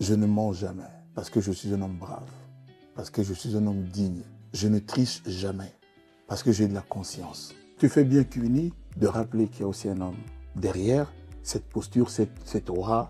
Je ne mens jamais parce que je suis un homme brave, parce que je suis un homme digne. Je ne triche jamais parce que j'ai de la conscience. Tu fais bien, Queenie, de rappeler qu'il y a aussi un homme derrière cette posture, cette aura.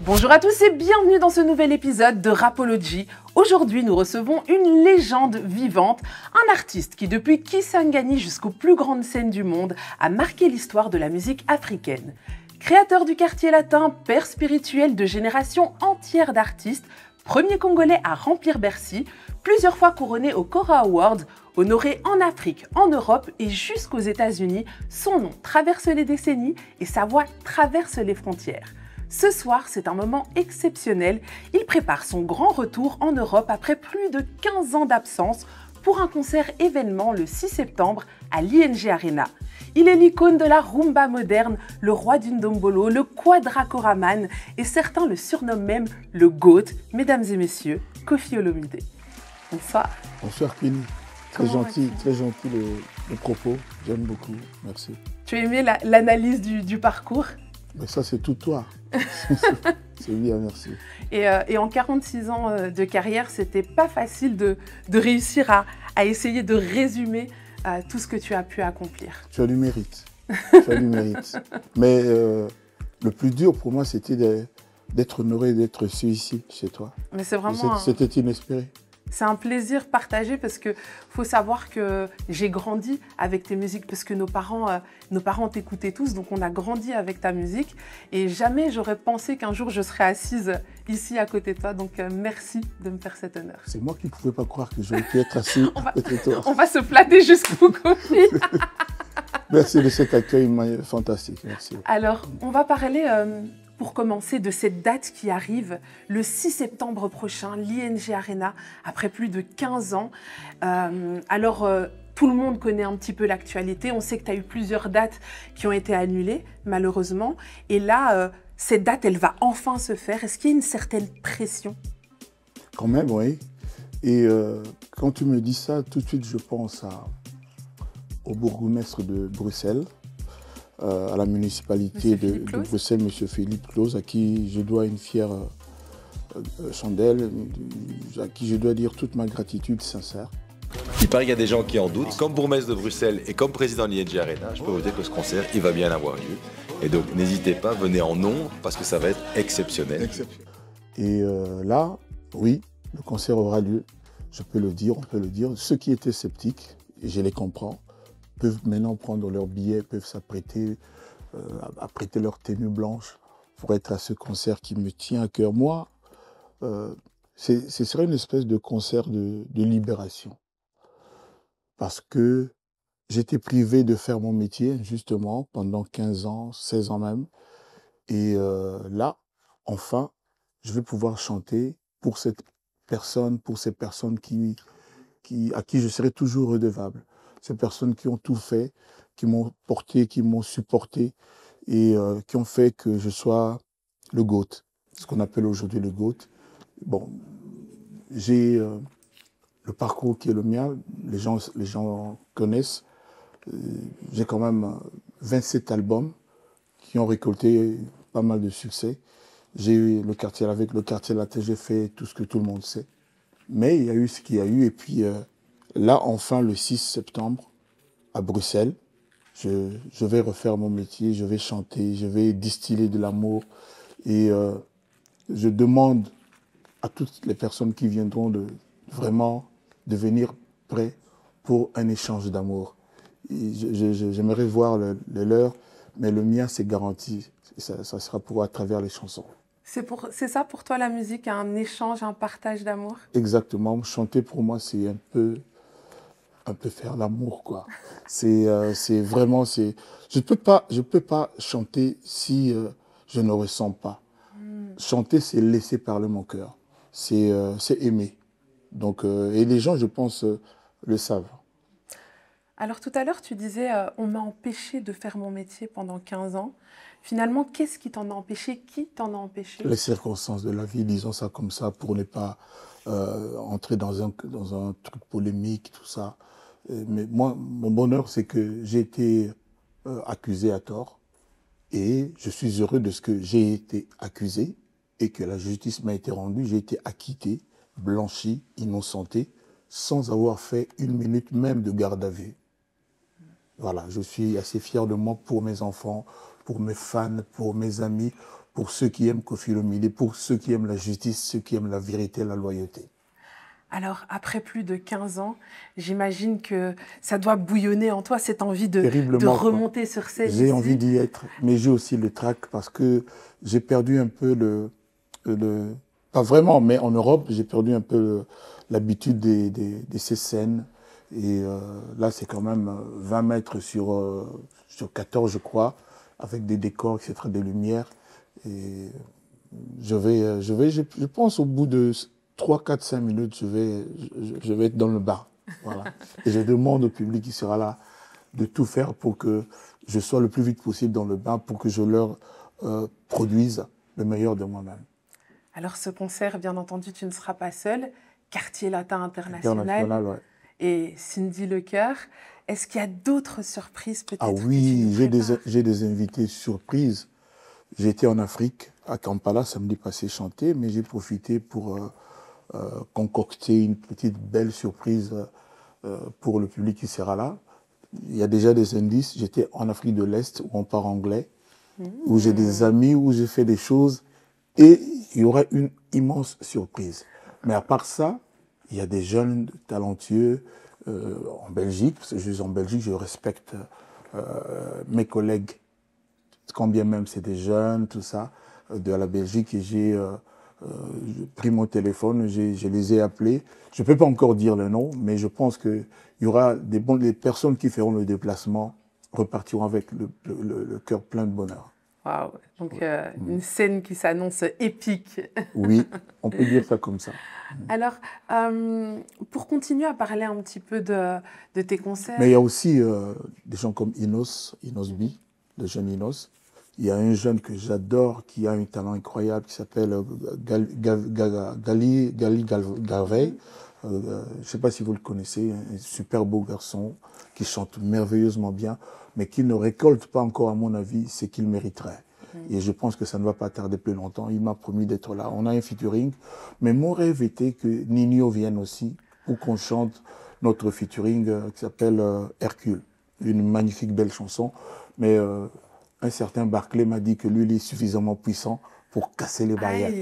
Bonjour à tous et bienvenue dans ce nouvel épisode de Rapology. Aujourd'hui, nous recevons une légende vivante, un artiste qui, depuis Kisangani jusqu'aux plus grandes scènes du monde, a marqué l'histoire de la musique africaine. Créateur du quartier latin, père spirituel de générations entières d'artistes, premier Congolais à remplir Bercy, plusieurs fois couronné aux Cora Awards, honoré en Afrique, en Europe et jusqu'aux États-Unis, son nom traverse les décennies et sa voix traverse les frontières. Ce soir, c'est un moment exceptionnel. Il prépare son grand retour en Europe après plus de 15 ans d'absence pour un concert événement le 6 septembre à l'ING Arena. Il est l'icône de la rumba moderne, le roi du ndombolo, le quadracoraman et certains le surnomment même le GOAT, mesdames et messieurs, Koffi Olomide. Bonsoir. Bonsoir, Queenie. Très gentil le propos. J'aime beaucoup. Merci. Tu as aimé l'analyse du parcours? Mais ça, c'est tout toi. C'est bien, merci. Et en 46 ans de carrière, c'était pas facile de réussir à essayer de résumer tout ce que tu as pu accomplir. Tu as du mérite. Tu as du mérite. Mais le plus dur pour moi, c'était d'être honoré d'être reçu ici, chez toi. Mais c'est vraiment... C'était inespéré. C'est un plaisir partagé parce que faut savoir que j'ai grandi avec tes musiques parce que nos parents t'écoutaient tous, donc on a grandi avec ta musique et jamais j'aurais pensé qu'un jour je serais assise ici à côté de toi, donc merci de me faire cet honneur. C'est moi qui ne pouvais pas croire que j'aurais pu être assis à côté de toi. On va se flatter jusqu'au Koffi. Merci de cet accueil fantastique, merci. Alors, on va parler... pour commencer, de cette date qui arrive, le 6 septembre prochain, l'ING Arena, après plus de 15 ans. Tout le monde connaît un petit peu l'actualité. On sait que tu as eu plusieurs dates qui ont été annulées, malheureusement. Et là, cette date, elle va enfin se faire. Est-ce qu'il y a une certaine pression? Quand même, oui. Et quand tu me dis ça, tout de suite, je pense au bourgmestre de Bruxelles, à la municipalité de Bruxelles, M. Philippe Claus, à qui je dois une fière chandelle, à qui je dois dire toute ma gratitude sincère. Il paraît qu'il y a des gens qui en doutent. Comme bourgmestre de Bruxelles et comme président de l'ING Arena, je peux vous dire que ce concert, il va bien avoir lieu. Et donc, n'hésitez pas, venez en nombre, parce que ça va être exceptionnel. Et là, oui, le concert aura lieu. Je peux le dire, on peut le dire. Ceux qui étaient sceptiques, et je les comprends, peuvent maintenant prendre leurs billets, peuvent s'apprêter à prêter leur tenue blanche pour être à ce concert qui me tient à cœur. Moi, ce serait une espèce de concert de libération. Parce que j'étais privé de faire mon métier, justement, pendant 15 ans, 16 ans même. Et là, enfin, je vais pouvoir chanter pour cette personne, pour ces personnes à qui je serai toujours redevable. Ces personnes qui ont tout fait, qui m'ont porté, qui m'ont supporté et qui ont fait que je sois le GOAT, ce qu'on appelle aujourd'hui le GOAT. Bon, j'ai le parcours qui est le mien, les gens connaissent. J'ai quand même 27 albums qui ont récolté pas mal de succès. J'ai eu avec le quartier latin, j'ai fait tout ce que tout le monde sait. Mais il y a eu ce qu'il y a eu et puis... là, enfin, le 6 septembre, à Bruxelles, je vais refaire mon métier, je vais chanter, je vais distiller de l'amour. Et je demande à toutes les personnes qui viendront vraiment de venir prêts pour un échange d'amour. J'aimerais voir le leur, mais le mien, c'est garanti. Ça sera à travers les chansons. C'est ça pour toi la musique, un échange, un partage d'amour? Exactement. Chanter pour moi, c'est un peu faire l'amour, quoi. C'est vraiment, je peux pas chanter si je ne ressens pas. Chanter, c'est laisser parler mon cœur. C'est aimer. Donc, et les gens, je pense, le savent. Alors tout à l'heure, tu disais, on m'a empêché de faire mon métier pendant 15 ans. Finalement, qu'est-ce qui t'en a empêché? Qui t'en a empêché? Les circonstances de la vie, disons ça comme ça, pour ne pas entrer dans un truc polémique, tout ça. Mais moi, mon bonheur, c'est que j'ai été accusé à tort et je suis heureux de ce que j'ai été accusé et que la justice m'a été rendue, j'ai été acquitté, blanchi, innocenté, sans avoir fait une minute même de garde à vue. Voilà, je suis assez fier de moi pour mes enfants, pour mes fans, pour mes amis, pour ceux qui aiment Koffi Olomide, pour ceux qui aiment la justice, ceux qui aiment la vérité, la loyauté. Alors, après plus de 15 ans, j'imagine que ça doit bouillonner en toi, cette envie de remonter sur scène. J'ai envie d'y être, mais j'ai aussi le trac parce que j'ai perdu un peu pas vraiment, mais en Europe, j'ai perdu un peu l'habitude de ces scènes. Et là, c'est quand même 20 mètres sur 14, je crois, avec des décors, etc., des lumières. Et je pense au bout de 3, 4, 5 minutes, je vais être dans le bar. Voilà. Et je demande au public qui sera là de tout faire pour que je sois le plus vite possible dans le bar, pour que je leur produise le meilleur de moi-même. Alors ce concert, bien entendu, tu ne seras pas seul. Quartier Latin International Ouais. Et Cindy Lecœur. Est-ce qu'il y a d'autres surprises peut-être? Ah oui, j'ai des invités surprises. J'ai été en Afrique, à Kampala, samedi passé, chanter, mais j'ai profité pour concocter une petite belle surprise pour le public qui sera là. Il y a déjà des indices. J'étais en Afrique de l'Est, où on parle anglais, où j'ai des amis, où j'ai fait des choses, et il y aura une immense surprise. Mais à part ça, il y a des jeunes talentueux en Belgique, parce que je suis en Belgique, je respecte mes collègues, quand bien même c'est des jeunes, tout ça, de la Belgique, et j'ai pris mon téléphone, je les ai appelés. Je ne peux pas encore dire le nom, mais je pense qu'il y aura les personnes qui feront le déplacement repartiront avec le cœur plein de bonheur. Waouh, donc une scène qui s'annonce épique. Oui, on peut dire ça comme ça. Alors, pour continuer à parler un petit peu de tes concerts... Mais il y a aussi des gens comme Inos B, le jeune Inos. Il y a un jeune que j'adore, qui a un talent incroyable, qui s'appelle Gali Galvey. Je ne sais pas si vous le connaissez, un super beau garçon qui chante merveilleusement bien, mais qui ne récolte pas encore, à mon avis, ce qu'il mériterait. Et je pense que ça ne va pas tarder plus longtemps. Il m'a promis d'être là. On a un featuring, mais mon rêve était que Nino vienne aussi pour qu'on chante notre featuring qui s'appelle Hercule. Une magnifique belle chanson, mais un certain Barclay m'a dit que lui, il est suffisamment puissant pour casser les barrières.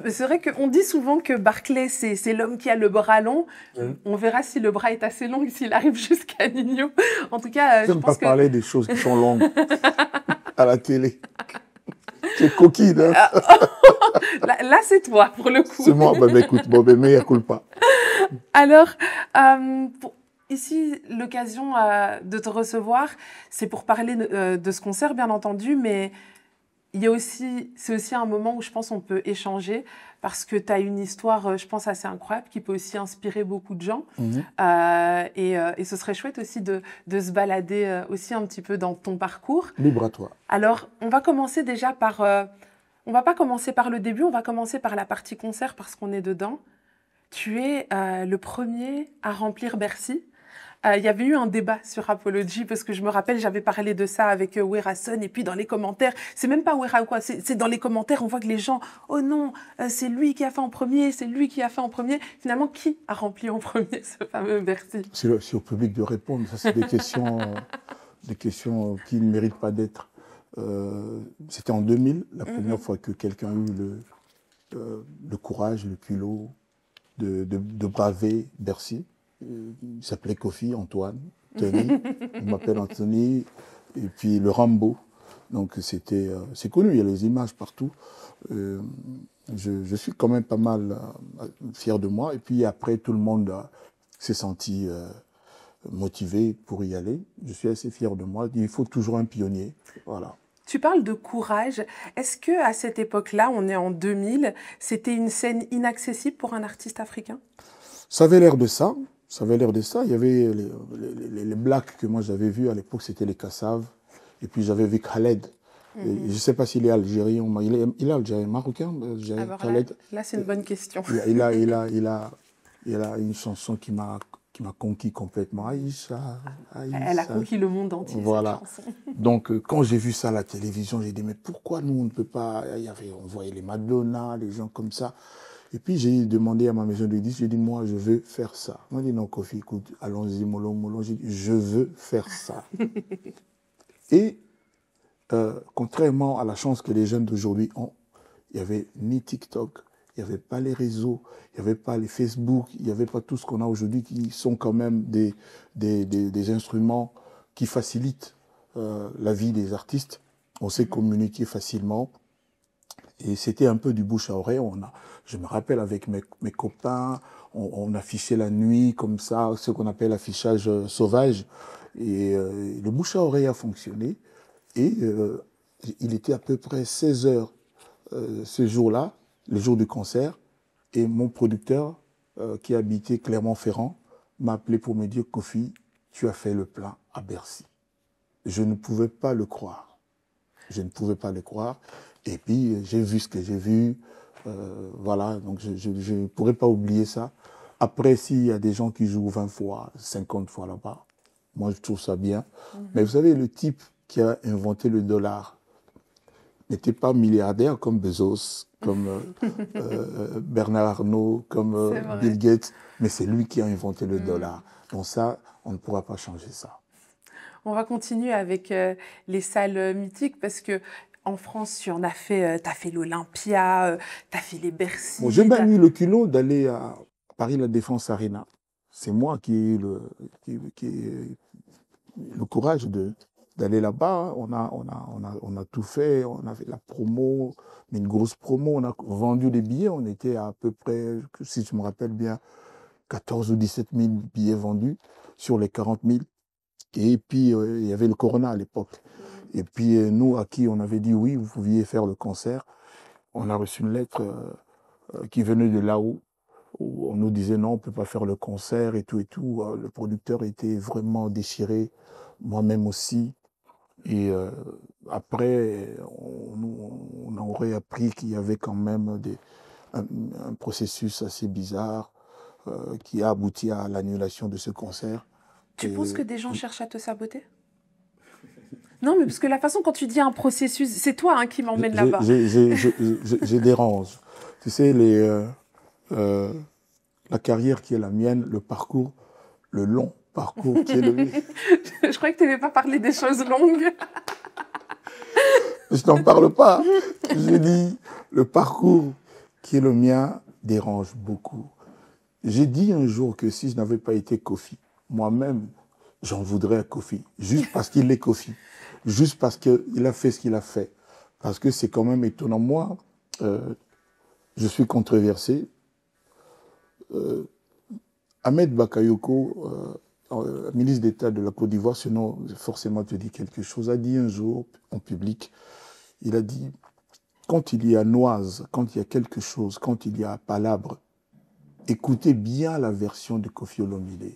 C'est vrai qu'on dit souvent que Barclay, c'est l'homme qui a le bras long. On verra si le bras est assez long et s'il arrive jusqu'à Nino. En tout cas, je pense que... pas parler des choses qui sont longues à la télé. C'est coquine, hein. Là, c'est toi, pour le coup. C'est moi, écoute, mais il coule pas. Alors, ici, l'occasion de te recevoir, c'est pour parler de ce concert, bien entendu, mais c'est aussi un moment où je pense qu'on peut échanger parce que tu as une histoire, je pense, assez incroyable qui peut aussi inspirer beaucoup de gens. Et ce serait chouette aussi de se balader aussi un petit peu dans ton parcours. Libre à toi. Alors, on va commencer déjà par... on va pas commencer par le début, on va commencer par la partie concert parce qu'on est dedans. Tu es le premier à remplir Bercy. Il y avait eu un débat sur Rapology parce que je me rappelle, j'avais parlé de ça avec Werason et puis dans les commentaires, c'est même pas Wera ou quoi, c'est dans les commentaires, on voit que les gens, oh non, c'est lui qui a fait en premier, c'est lui qui a fait en premier. Finalement, qui a rempli en premier ce fameux Bercy? C'est au public de répondre. Ça, c'est des questions qui ne méritent pas d'être. C'était en 2000, la première fois que quelqu'un a eu le courage, le culot de braver Bercy. Il s'appelait Koffi, Antoine, Tony, il m'appelle Anthony, et puis le Rambo. Donc c'est connu, il y a les images partout. Je suis quand même pas mal fier de moi. Et puis après, tout le monde s'est senti motivé pour y aller. Je suis assez fier de moi. Il faut toujours un pionnier. Voilà. Tu parles de courage. Est-ce qu'à cette époque-là, on est en 2000, c'était une scène inaccessible pour un artiste africain? Ça avait l'air de ça. Ça avait l'air de ça. Il y avait les blacks que moi j'avais vus à l'époque, c'était les Kassav. Et puis j'avais vu Khaled. Je ne sais pas s'il est algérien. Il est algérien, marocain, Alors Khaled. là c'est une bonne question. Il a une chanson qui m'a qui m'a conquis complètement. Aïcha, Aïcha. Elle a conquis le monde entier, voilà. cette chanson. Donc, quand j'ai vu ça à la télévision, j'ai dit, mais pourquoi nous, on ne peut pas... On voyait les Madonna, les gens comme ça. Et puis, j'ai demandé à ma maison de disques, j'ai dit, moi, je veux faire ça. Moi, j'ai dit, non, Kofi, écoute, allons-y, mollo. J'ai dit, je veux faire ça. Et, contrairement à la chance que les jeunes d'aujourd'hui ont, il n'y avait ni TikTok, il n'y avait pas les réseaux, il n'y avait pas les Facebook, il n'y avait pas tout ce qu'on a aujourd'hui qui sont quand même des instruments qui facilitent la vie des artistes. On sait communiquer facilement. Et c'était un peu du bouche à oreille. Je me rappelle avec mes copains, on affichait la nuit comme ça, ce qu'on appelle l'affichage sauvage. Et le bouche à oreille a fonctionné. Et il était à peu près 16 heures ce jour-là, le jour du concert. Et mon producteur, qui habitait Clermont-Ferrand, m'a appelé pour me dire « Kofi, tu as fait le plein à Bercy ». Je ne pouvais pas le croire. Je ne pouvais pas le croire. Et puis, j'ai vu ce que j'ai vu. Voilà, donc je ne pourrais pas oublier ça. Après, s'il y a des gens qui jouent 20 fois, 50 fois là-bas, moi, je trouve ça bien. Mais vous savez, le type qui a inventé le dollar n'était pas milliardaire comme Bezos, comme Bernard Arnault, comme Bill Gates, mais c'est lui qui a inventé le dollar. Donc ça, on ne pourra pas changer ça. On va continuer avec les salles mythiques parce que en France, tu en as fait, tu as fait l'Olympia, tu as fait les Bercy. Bon, j'ai même eu le culot d'aller à Paris La Défense Arena. C'est moi qui ai eu le courage d'aller là-bas. On a tout fait. On a fait la promo, mais une grosse promo. On a vendu des billets. On était à peu près, si je me rappelle bien, 14 ou 17 000 billets vendus sur les 40 000. Et puis, il y avait le Corona à l'époque. Et puis, nous, à qui on avait dit oui, vous pouviez faire le concert, on a reçu une lettre qui venait de là-haut, où on nous disait non, on ne peut pas faire le concert et tout et tout. Le producteur était vraiment déchiré, moi-même aussi. Et après, on aurait appris qu'il y avait quand même un processus assez bizarre qui a abouti à l'annulation de ce concert. Tu penses que des gens cherchent à te saboter ? Non, mais parce que la façon quand tu dis un processus, c'est toi hein, qui m'emmène là-bas. Je dérange. Tu sais, la carrière qui est la mienne, le parcours, le long parcours qui est le mien. Je croyais que tu n'aimais pas parler des choses longues. Je t'en parle pas. Je dis, le parcours qui est le mien dérange beaucoup. J'ai dit un jour que si je n'avais pas été Kofi, moi-même, j'en voudrais à Kofi, juste parce qu'il est Kofi, juste parce qu'il a fait ce qu'il a fait. Parce que c'est quand même étonnant. Moi, je suis controversé. Ahmed Bakayoko, ministre d'État de la Côte d'Ivoire, sinon forcément te dit quelque chose, a dit un jour en public, il a dit, quand il y a noise, quand il y a quelque chose, quand il y a palabre, écoutez bien la version de Koffi Olomide.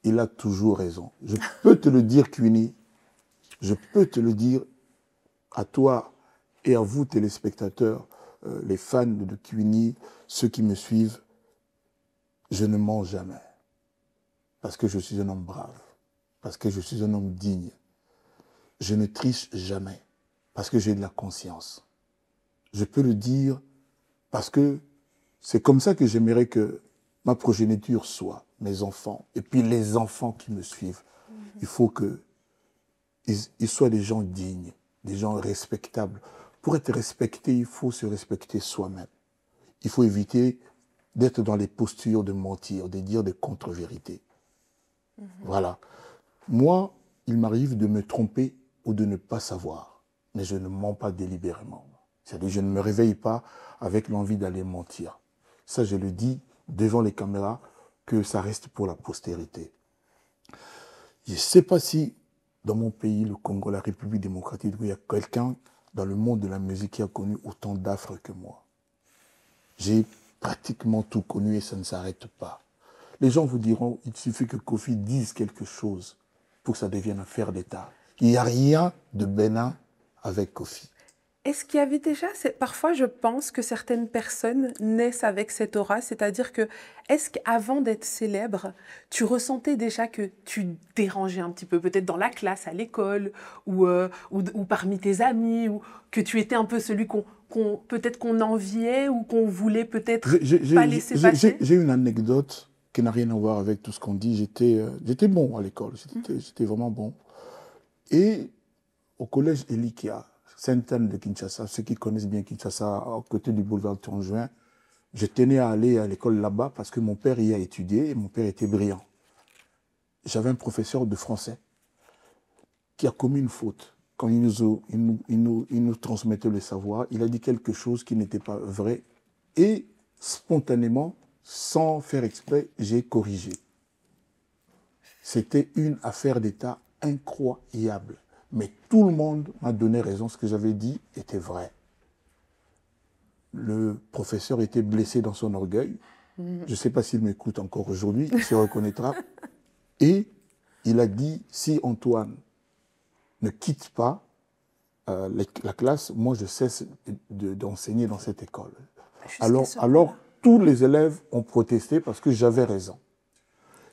Il a toujours raison. Je peux te le dire, Kwini. Je peux te le dire à toi et à vous, téléspectateurs, les fans de Kwini, ceux qui me suivent. Je ne mens jamais. Parce que je suis un homme brave. Parce que je suis un homme digne. Je ne triche jamais. Parce que j'ai de la conscience. Je peux le dire parce que c'est comme ça que j'aimerais que ma progéniture soit, mes enfants, et puis les enfants qui me suivent. Il faut qu'ils soient des gens dignes, des gens respectables. Pour être respecté, il faut se respecter soi-même. Il faut éviter d'être dans les postures de mentir, de dire des contre-vérités. Voilà. Moi, il m'arrive de me tromper ou de ne pas savoir, mais je ne mens pas délibérément. C'est-à-dire, je ne me réveille pas avec l'envie d'aller mentir. Ça, je le dis devant les caméras, que ça reste pour la postérité. Je ne sais pas si, dans mon pays, le Congo, la République démocratique, il y a quelqu'un dans le monde de la musique qui a connu autant d'affres que moi. J'ai pratiquement tout connu et ça ne s'arrête pas. Les gens vous diront, il suffit que Kofi dise quelque chose pour que ça devienne affaire d'État. Il n'y a rien de bénin avec Kofi. Est-ce qu'il y avait déjà, parfois je pense que certaines personnes naissent avec cette aura, c'est-à-dire que, est-ce qu'avant d'être célèbre, tu ressentais déjà que tu dérangeais un petit peu, peut-être dans la classe, à l'école, ou parmi tes amis, ou que tu étais un peu celui peut-être qu'on enviait, ou qu'on voulait peut-être pas laisser passer? J'ai une anecdote qui n'a rien à voir avec tout ce qu'on dit. J'étais bon à l'école, j'étais vraiment bon. Et au collège Elikia, Sainte-Anne de Kinshasa, ceux qui connaissent bien Kinshasa, à côté du boulevard Tonjuin, je tenais à aller à l'école là-bas parce que mon père y a étudié et mon père était brillant. J'avais un professeur de français qui a commis une faute. Quand il nous transmettait le savoir, il a dit quelque chose qui n'était pas vrai. Et spontanément, sans faire exprès, j'ai corrigé. C'était une affaire d'État incroyable. Mais tout le monde m'a donné raison, ce que j'avais dit était vrai. Le professeur était blessé dans son orgueil. Je ne sais pas s'il m'écoute encore aujourd'hui, il se reconnaîtra. Et il a dit, si Antoine ne quitte pas la classe, moi je cesse d'enseigner dans cette école. Alors, tous les élèves ont protesté parce que j'avais raison.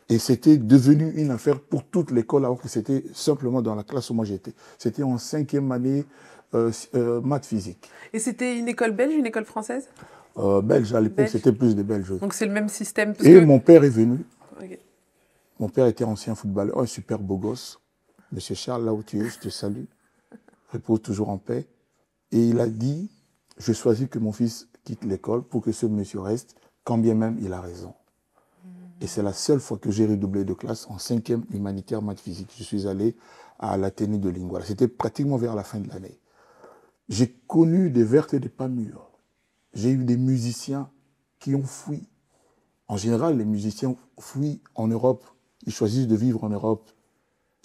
Et c'était devenu une affaire pour toute l'école, alors que c'était simplement dans la classe où moi j'étais. C'était en 5e année, maths physique. Et c'était une école belge, une école française? Belge, à l'époque, c'était plus des Belges. Donc c'est le même système. Mon père est venu. Okay. Mon père était ancien footballeur, un super beau gosse. Monsieur Charles, là où tu es, je te salue. Repose toujours en paix. Et il a dit, je choisis que mon fils quitte l'école pour que ce monsieur reste, quand bien même il a raison. Et c'est la seule fois que j'ai redoublé de classe en 5e humanitaire maths physique. Je suis allé à l'Athénée de Lingouala. C'était pratiquement vers la fin de l'année. J'ai connu des vertes et des pas mûres. J'ai eu des musiciens qui ont fui. En général, les musiciens fuient en Europe. Ils choisissent de vivre en Europe.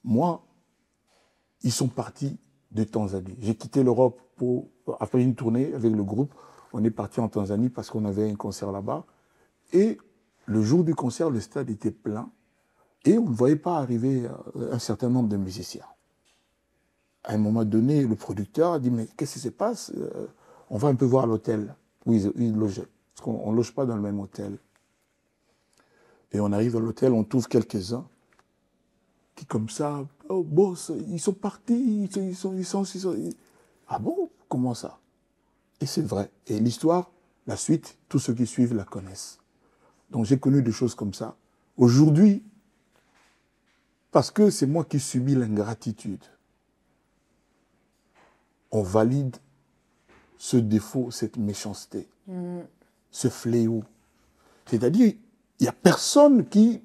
Moi, ils sont partis de Tanzanie. J'ai quitté l'Europe après une tournée avec le groupe. On est parti en Tanzanie parce qu'on avait un concert là-bas. Et le jour du concert, le stade était plein et on ne voyait pas arriver un certain nombre de musiciens. À un moment donné, le producteur a dit « Mais qu'est-ce qui se passe? On va un peu voir l'hôtel où ils logeaient. » Parce qu'on ne loge pas dans le même hôtel. Et on arrive à l'hôtel, on trouve quelques-uns qui, comme ça, « Oh, boss, ils sont partis, ils sont... Ah bon? Comment ça? » Et c'est vrai. Et l'histoire, la suite, tous ceux qui suivent la connaissent. Donc j'ai connu des choses comme ça. Aujourd'hui, parce que c'est moi qui subis l'ingratitude, on valide ce défaut, cette méchanceté, ce fléau. C'est-à-dire, il n'y a personne qui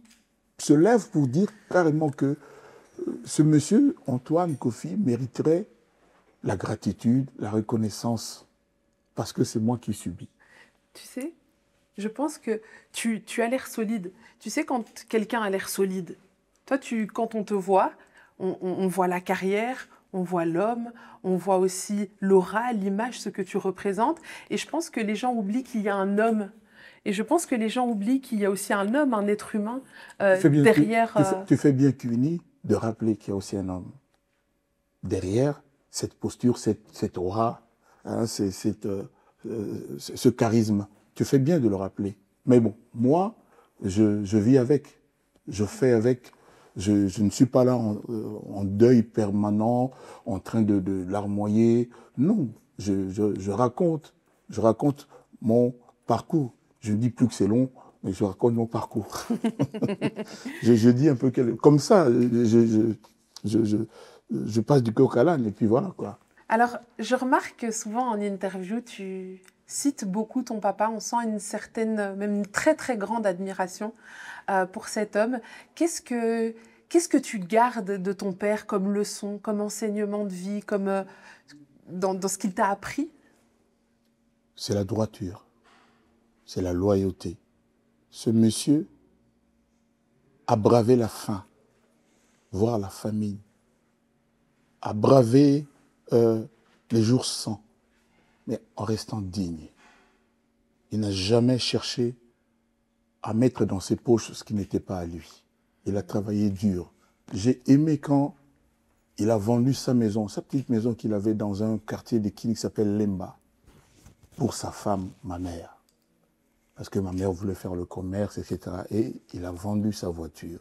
se lève pour dire carrément que ce monsieur, Antoine Kofi, mériterait la gratitude, la reconnaissance, parce que c'est moi qui subis. Tu sais, je pense que tu as l'air solide. Tu sais, quand quelqu'un a l'air solide, toi, quand on te voit, on voit la carrière, on voit l'homme, on voit aussi l'aura, l'image, ce que tu représentes. Et je pense que les gens oublient qu'il y a un homme. Et je pense que les gens oublient qu'il y a aussi un homme, un être humain derrière... Tu fais bien, Cuny, de rappeler qu'il y a aussi un homme. Derrière cette posture, cette aura, hein, ce charisme. Tu fais bien de le rappeler. Mais bon, moi, je vis avec. Je fais avec. Je ne suis pas là en deuil permanent, en train de larmoyer. Non, je raconte mon parcours. Je ne dis plus que c'est long, mais je raconte mon parcours. je dis un peu comme ça. Je passe du coq à l'âne et puis voilà quoi. Alors, je remarque que souvent en interview, tu cites beaucoup ton papa. On sent une certaine, même une très très grande admiration pour cet homme. Qu'est-ce que tu gardes de ton père comme leçon, comme enseignement de vie, comme dans ce qu'il t'a appris? C'est la droiture, c'est la loyauté. Ce monsieur a bravé la faim, voire la famine, a bravé les jours sans, mais en restant digne. Il n'a jamais cherché à mettre dans ses poches ce qui n'était pas à lui. Il a travaillé dur. J'ai aimé quand il a vendu sa maison, sa petite maison qu'il avait dans un quartier de Kini qui s'appelle Lemba, pour sa femme, ma mère. Parce que ma mère voulait faire le commerce, etc. Et il a vendu sa voiture,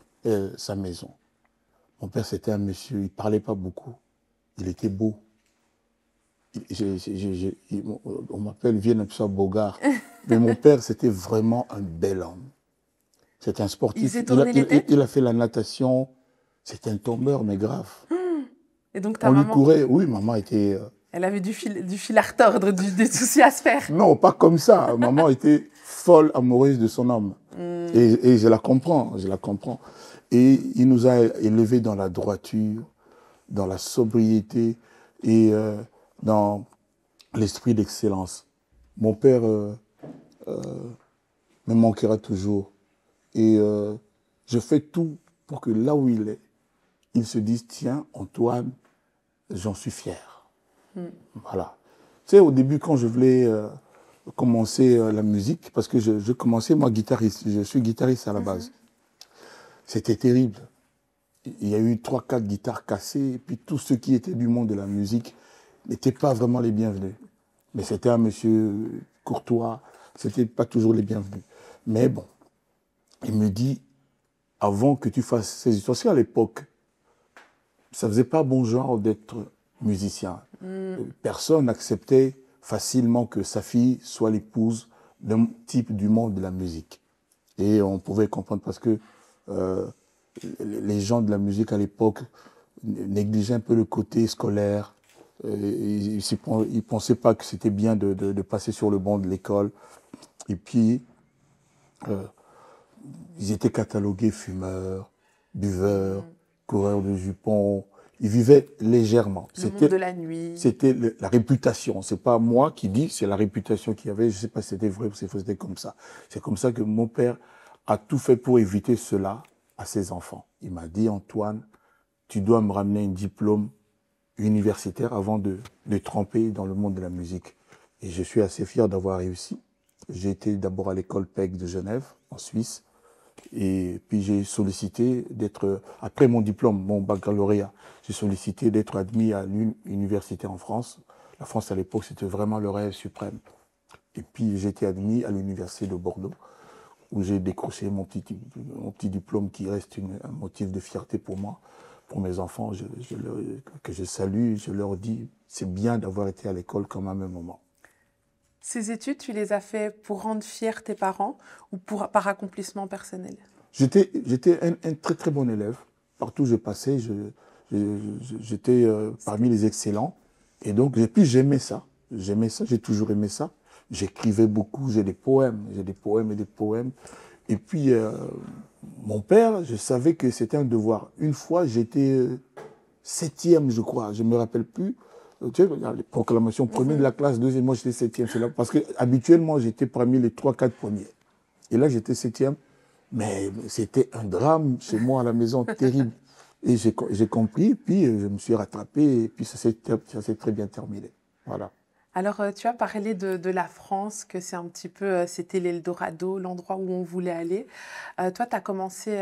sa maison. Mon père, c'était un monsieur, il ne parlait pas beaucoup. Il était beau. On m'appelle Vienne Bogart. Mais mon père, c'était vraiment un bel homme. C'était un sportif. Il a fait la natation. C'était un tombeur, mais grave. Et donc ta On maman, lui courait. Oui, maman était... elle avait du fil à retordre, des soucis à se faire. Non, pas comme ça. Maman était folle amoureuse de son homme. Et je la comprends, je la comprends. Et il nous a élevés dans la droiture, dans la sobriété et dans l'esprit d'excellence. Mon père me manquera toujours. Et je fais tout pour que là où il est, il se dise, tiens, Antoine, j'en suis fier. Voilà. Tu sais, au début, quand je voulais commencer la musique, parce que je commençais, moi, guitariste. Je suis guitariste à la base. C'était terrible. Il y a eu 3-4 guitares cassées, et puis tous ceux qui étaient du monde de la musique n'étaient pas vraiment les bienvenus. Mais c'était un monsieur courtois, c'était pas toujours les bienvenus. Mais bon, il me dit, avant que tu fasses ces histoires, parce qu'à l'époque, ça faisait pas bon genre d'être musicien. Personne n'acceptait facilement que sa fille soit l'épouse d'un type du monde de la musique. Et on pouvait comprendre parce que les gens de la musique à l'époque négligeaient un peu le côté scolaire. Ils ne pensaient pas que c'était bien de passer sur le banc de l'école. Et puis, ils étaient catalogués fumeurs, buveurs, coureurs de jupons. Ils vivaient légèrement. Le monde de la nuit. C'était la réputation. C'est pas moi qui dis, c'est la réputation qu'il y avait. Je sais pas si c'était vrai ou si c'était comme ça. C'est comme ça que mon père a tout fait pour éviter cela à ses enfants. Il m'a dit, Antoine, tu dois me ramener un diplôme universitaire avant de tremper dans le monde de la musique. Et je suis assez fier d'avoir réussi. J'ai été d'abord à l'école PEC de Genève, en Suisse. Et puis j'ai sollicité d'être, après mon diplôme, mon baccalauréat, j'ai sollicité d'être admis à l'université en France. La France à l'époque, c'était vraiment le rêve suprême. Et puis j'ai été admis à l'université de Bordeaux, où j'ai décroché mon petit diplôme qui reste un motif de fierté pour moi, pour mes enfants, que je salue. Je leur dis, c'est bien d'avoir été à l'école quand même un moment. Ces études, tu les as fait pour rendre fiers tes parents ou par accomplissement personnel? J'étais un très très bon élève. Partout où je passais, j'étais parmi les excellents. Et donc, j'aimais ça. J'ai toujours aimé ça. J'écrivais beaucoup, j'ai des poèmes et des poèmes. Et puis, mon père, je savais que c'était un devoir. Une fois, j'étais 7e, je crois, je ne me rappelle plus. Tu sais, les proclamations, premier de la classe, deuxième, moi j'étais 7e. C'est là, parce que habituellement, j'étais parmi les 3-4 premiers. Et là, j'étais 7e. Mais c'était un drame chez moi à la maison, terrible. Et j'ai compris, puis je me suis rattrapé, et puis ça s'est très bien terminé. Voilà. Alors, tu as parlé de la France, que c'est un petit peu, c'était l'Eldorado, l'endroit où on voulait aller. Toi, tu as commencé,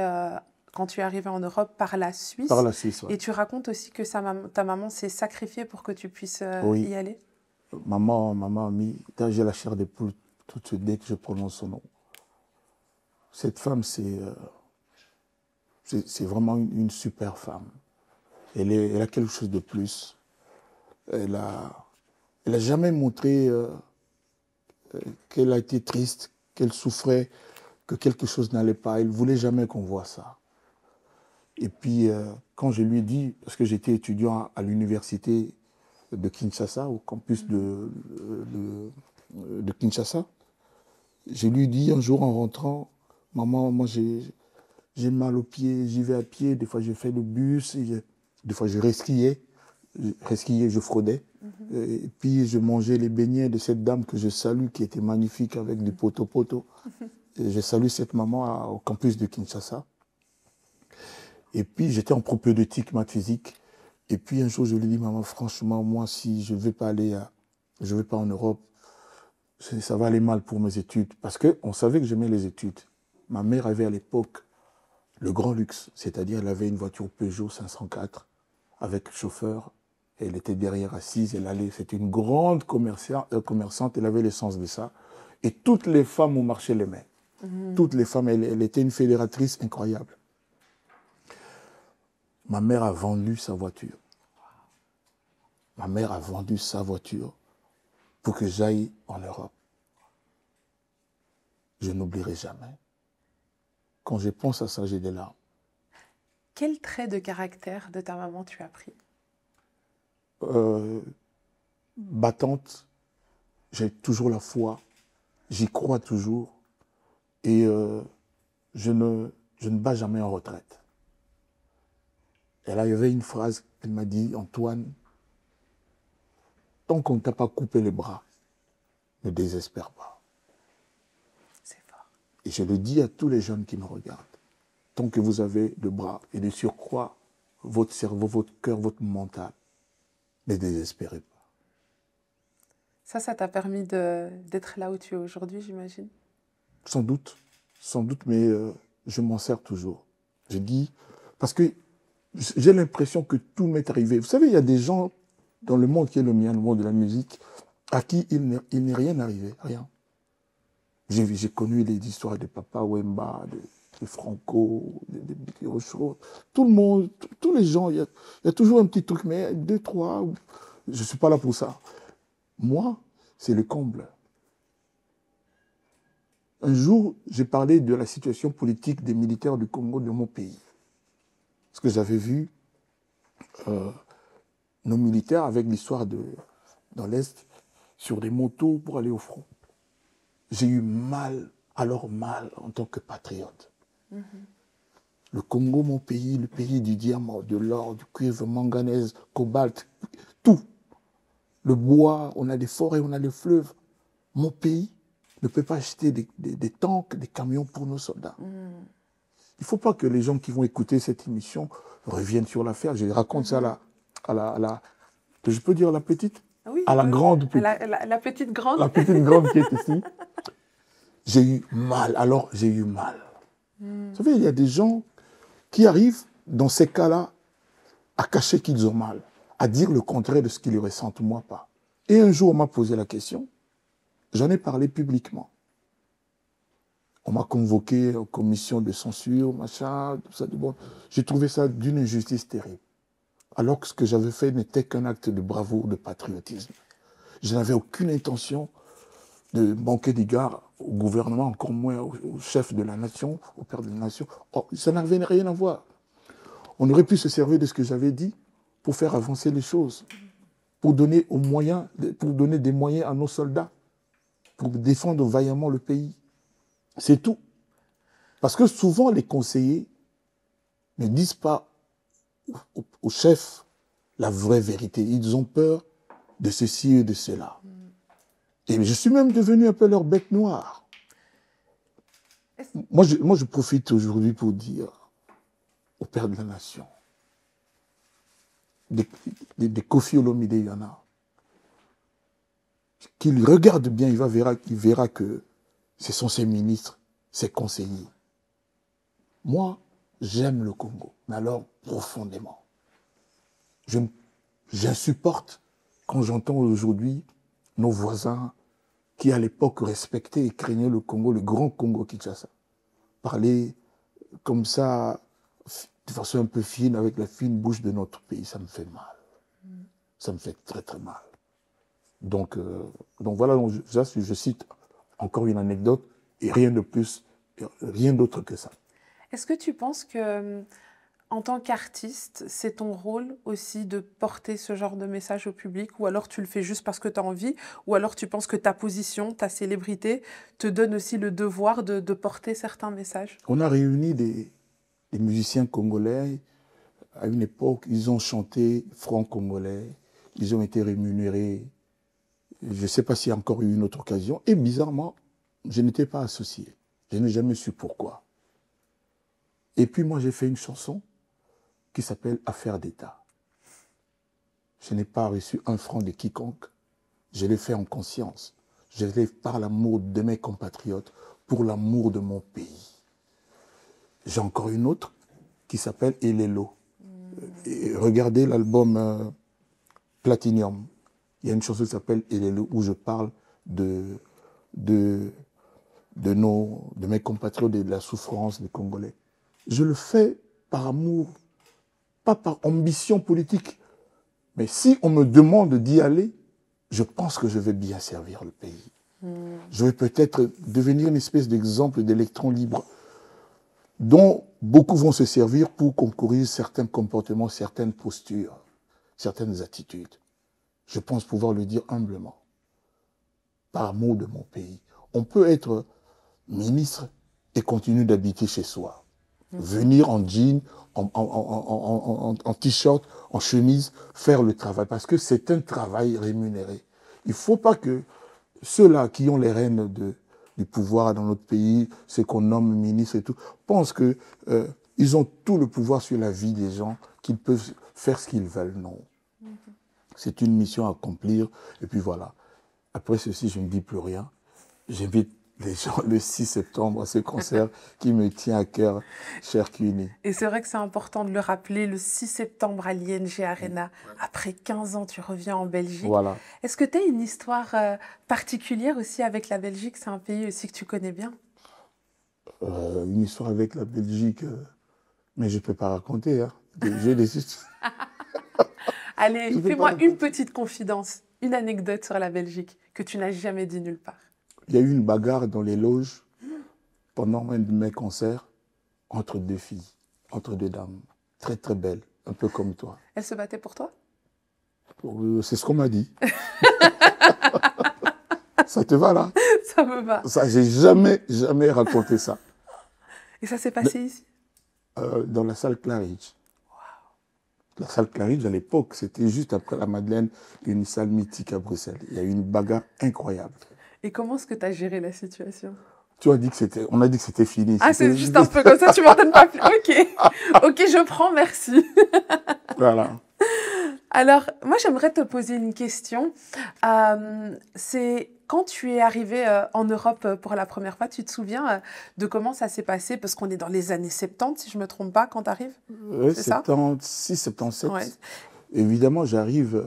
quand tu es arrivé en Europe, par la Suisse. Par la Suisse, oui. Et tu racontes aussi que ta maman s'est sacrifiée pour que tu puisses y aller. Maman a mis, j'ai la chair des poules tout de suite dès que je prononce son nom. Cette femme, c'est vraiment une super femme. Elle a quelque chose de plus. Elle a jamais montré qu'elle a été triste, qu'elle souffrait, que quelque chose n'allait pas. Elle ne voulait jamais qu'on voit ça. Et puis, quand je lui ai dit, parce que j'étais étudiant à l'université de Kinshasa, au campus de Kinshasa, je lui ai dit un jour en rentrant, maman, moi j'ai mal aux pieds, j'y vais à pied, des fois je fais le bus, des fois je resquillais, je fraudais. Et puis je mangeais les beignets de cette dame que je salue, qui était magnifique avec du poto-poto. Et je salue cette maman au campus de Kinshasa. Et puis j'étais en propédeutique, maths physique. Et puis un jour je lui ai dit, maman, franchement, moi si je ne vais pas en Europe, ça va aller mal pour mes études. Parce qu'on savait que j'aimais les études. Ma mère avait à l'époque le grand luxe, c'est-à-dire elle avait une voiture Peugeot 504 avec le chauffeur. Elle était derrière assise, elle allait. C'était une grande commerçante, elle avait l'essence de ça. Et toutes les femmes au marché l'aimaient. Toutes les femmes, elle était une fédératrice incroyable. Ma mère a vendu sa voiture. Ma mère a vendu sa voiture pour que j'aille en Europe. Je n'oublierai jamais. Quand je pense à ça, j'ai des larmes. Quel trait de caractère de ta maman tu as pris? Battante, j'ai toujours la foi, j'y crois toujours et je ne bats jamais en retraite. Et là, il y avait une phrase, elle m'a dit, Antoine, tant qu'on ne t'a pas coupé les bras, ne désespère pas. C'est fort. Et je le dis à tous les jeunes qui me regardent, tant que vous avez de bras et de surcroît, votre cerveau, votre cœur, votre mental, ne désespérez pas. Ça t'a permis d'être là où tu es aujourd'hui, j'imagine? Sans doute, mais je m'en sers toujours. Je dis, parce que j'ai l'impression que tout m'est arrivé. Vous savez, il y a des gens dans le monde qui est le mien, le monde de la musique, à qui il n'est rien arrivé, rien. J'ai connu les histoires de Papa Wemba, de Franco, de Rochereau. Tout le monde, tous les gens, il y a toujours un petit truc, mais 2, 3, je ne suis pas là pour ça. Moi, c'est le comble. Un jour, j'ai parlé de la situation politique des militaires du Congo de mon pays. Parce que j'avais vu nos militaires avec l'histoire dans l'Est sur des motos pour aller au front. J'ai eu mal, alors mal, en tant que patriote. Le Congo, mon pays, le pays du diamant, de l'or, du cuivre, manganèse, cobalt, tout. Le bois, on a des forêts, on a des fleuves. Mon pays ne peut pas acheter des tanks, des camions pour nos soldats. Il ne faut pas que les gens qui vont écouter cette émission reviennent sur l'affaire. Je raconte ça je peux dire la petite? Oui, à la grande petite. La petite grande. La petite grande qui est ici. J'ai eu mal. Alors, j'ai eu mal. Vous savez, il y a des gens qui arrivent, dans ces cas-là, à cacher qu'ils ont mal, à dire le contraire de ce qu'ils ressentent, moi pas. Et un jour, on m'a posé la question. J'en ai parlé publiquement. On m'a convoqué en commission de censure, machin, tout ça. Bon, j'ai trouvé ça d'une injustice terrible. Alors que ce que j'avais fait n'était qu'un acte de bravoure, de patriotisme. Je n'avais aucune intention de manquer d'égard au gouvernement, encore moins au chef de la nation, au père de la nation. Oh, ça n'avait rien à voir. On aurait pu se servir de ce que j'avais dit pour faire avancer les choses, pour donner des moyens à nos soldats, pour défendre vaillamment le pays. C'est tout. Parce que souvent, les conseillers ne disent pas au chef la vraie vérité. Ils ont peur de ceci et de cela. Et je suis même devenu un peu leur bête noire. Moi, je profite aujourd'hui pour dire au père de la nation, des Kofi Olomide, il y en a, qu'il regarde bien, il verra que ce sont ses ministres, ses conseillers. Moi, j'aime le Congo, mais alors profondément. J'insupporte quand j'entends aujourd'hui nos voisins qui, à l'époque, respectaient et craignaient le Congo, le grand Congo Kinshasa, parler comme ça, de façon un peu fine, avec la fine bouche de notre pays. Ça me fait mal. Ça me fait très, très mal. Donc voilà, je cite encore une anecdote et rien de plus, rien d'autre que ça. Est-ce que tu penses que, en tant qu'artiste, c'est ton rôle aussi de porter ce genre de message au public, ou alors tu le fais juste parce que tu as envie, ou alors tu penses que ta position, ta célébrité te donne aussi le devoir de porter certains messages? On a réuni des musiciens congolais. À une époque, ils ont chanté franc congolais, ils ont été rémunérés. Je ne sais pas s'il y a encore eu une autre occasion. Et bizarrement, je n'étais pas associé. Je n'ai jamais su pourquoi. Et puis moi, j'ai fait une chanson qui s'appelle « Affaire d'État ». Je n'ai pas reçu un franc de quiconque. Je l'ai fait en conscience. Je l'ai fait par l'amour de mes compatriotes, pour l'amour de mon pays. J'ai encore une autre qui s'appelle « Elelo ». Et regardez l'album Platinium. Il y a une chanson qui s'appelle Elele où je parle de mes compatriotes et de la souffrance des Congolais. Je le fais par amour, pas par ambition politique. Mais si on me demande d'y aller, je pense que je vais bien servir le pays. Je vais peut-être devenir une espèce d'exemple d'électron libre dont beaucoup vont se servir pour qu'on corrige certains comportements, certaines postures, certaines attitudes. Je pense pouvoir le dire humblement, par amour de mon pays. On peut être ministre et continuer d'habiter chez soi. Venir en jean, en t-shirt, en chemise, faire le travail. Parce que c'est un travail rémunéré. Il ne faut pas que ceux-là qui ont les rênes du pouvoir dans notre pays, ceux qu'on nomme ministres et tout, pensent qu'ils ont tout le pouvoir sur la vie des gens, qu'ils peuvent faire ce qu'ils veulent. Non. C'est une mission à accomplir. Et puis voilà. Après ceci, je ne dis plus rien. J'invite les gens le 6 septembre à ce concert qui me tient à cœur, cher Cuny. Et c'est vrai que c'est important de le rappeler, le 6 septembre à l'ING Arena. Après 15 ans, tu reviens en Belgique. Voilà. Est-ce que tu as une histoire particulière aussi avec la Belgique? C'est un pays aussi que tu connais bien. Une histoire avec la Belgique, mais je ne peux pas raconter. Hein. J'ai des histoires. Allez, fais-moi une petite confidence, une anecdote sur la Belgique que tu n'as jamais dit nulle part. Il y a eu une bagarre dans les loges pendant un de mes concerts entre deux filles, entre deux dames, très très belles, un peu comme toi. Elles se battaient pour toi? C'est ce qu'on m'a dit. Ça te va là? Ça me va. Ça, j'ai jamais raconté ça. Et ça s'est passé ici? Dans la salle Claridge. La salle Claridge, à l'époque, c'était juste après la Madeleine, une salle mythique à Bruxelles. Il y a eu une bagarre incroyable. Et comment est-ce que tu as géré la situation? On a dit que c'était fini. Ah, c'est juste un peu comme ça, tu m'en donnes pas plus. Ok, ok, je prends, merci. Voilà. Alors, moi, j'aimerais te poser une question. C'est quand tu es arrivé en Europe pour la première fois, tu te souviens de comment ça s'est passé? Parce qu'on est dans les années 70, si je ne me trompe pas, quand tu arrives. Oui, 76, 77. Ouais. Évidemment, j'arrive,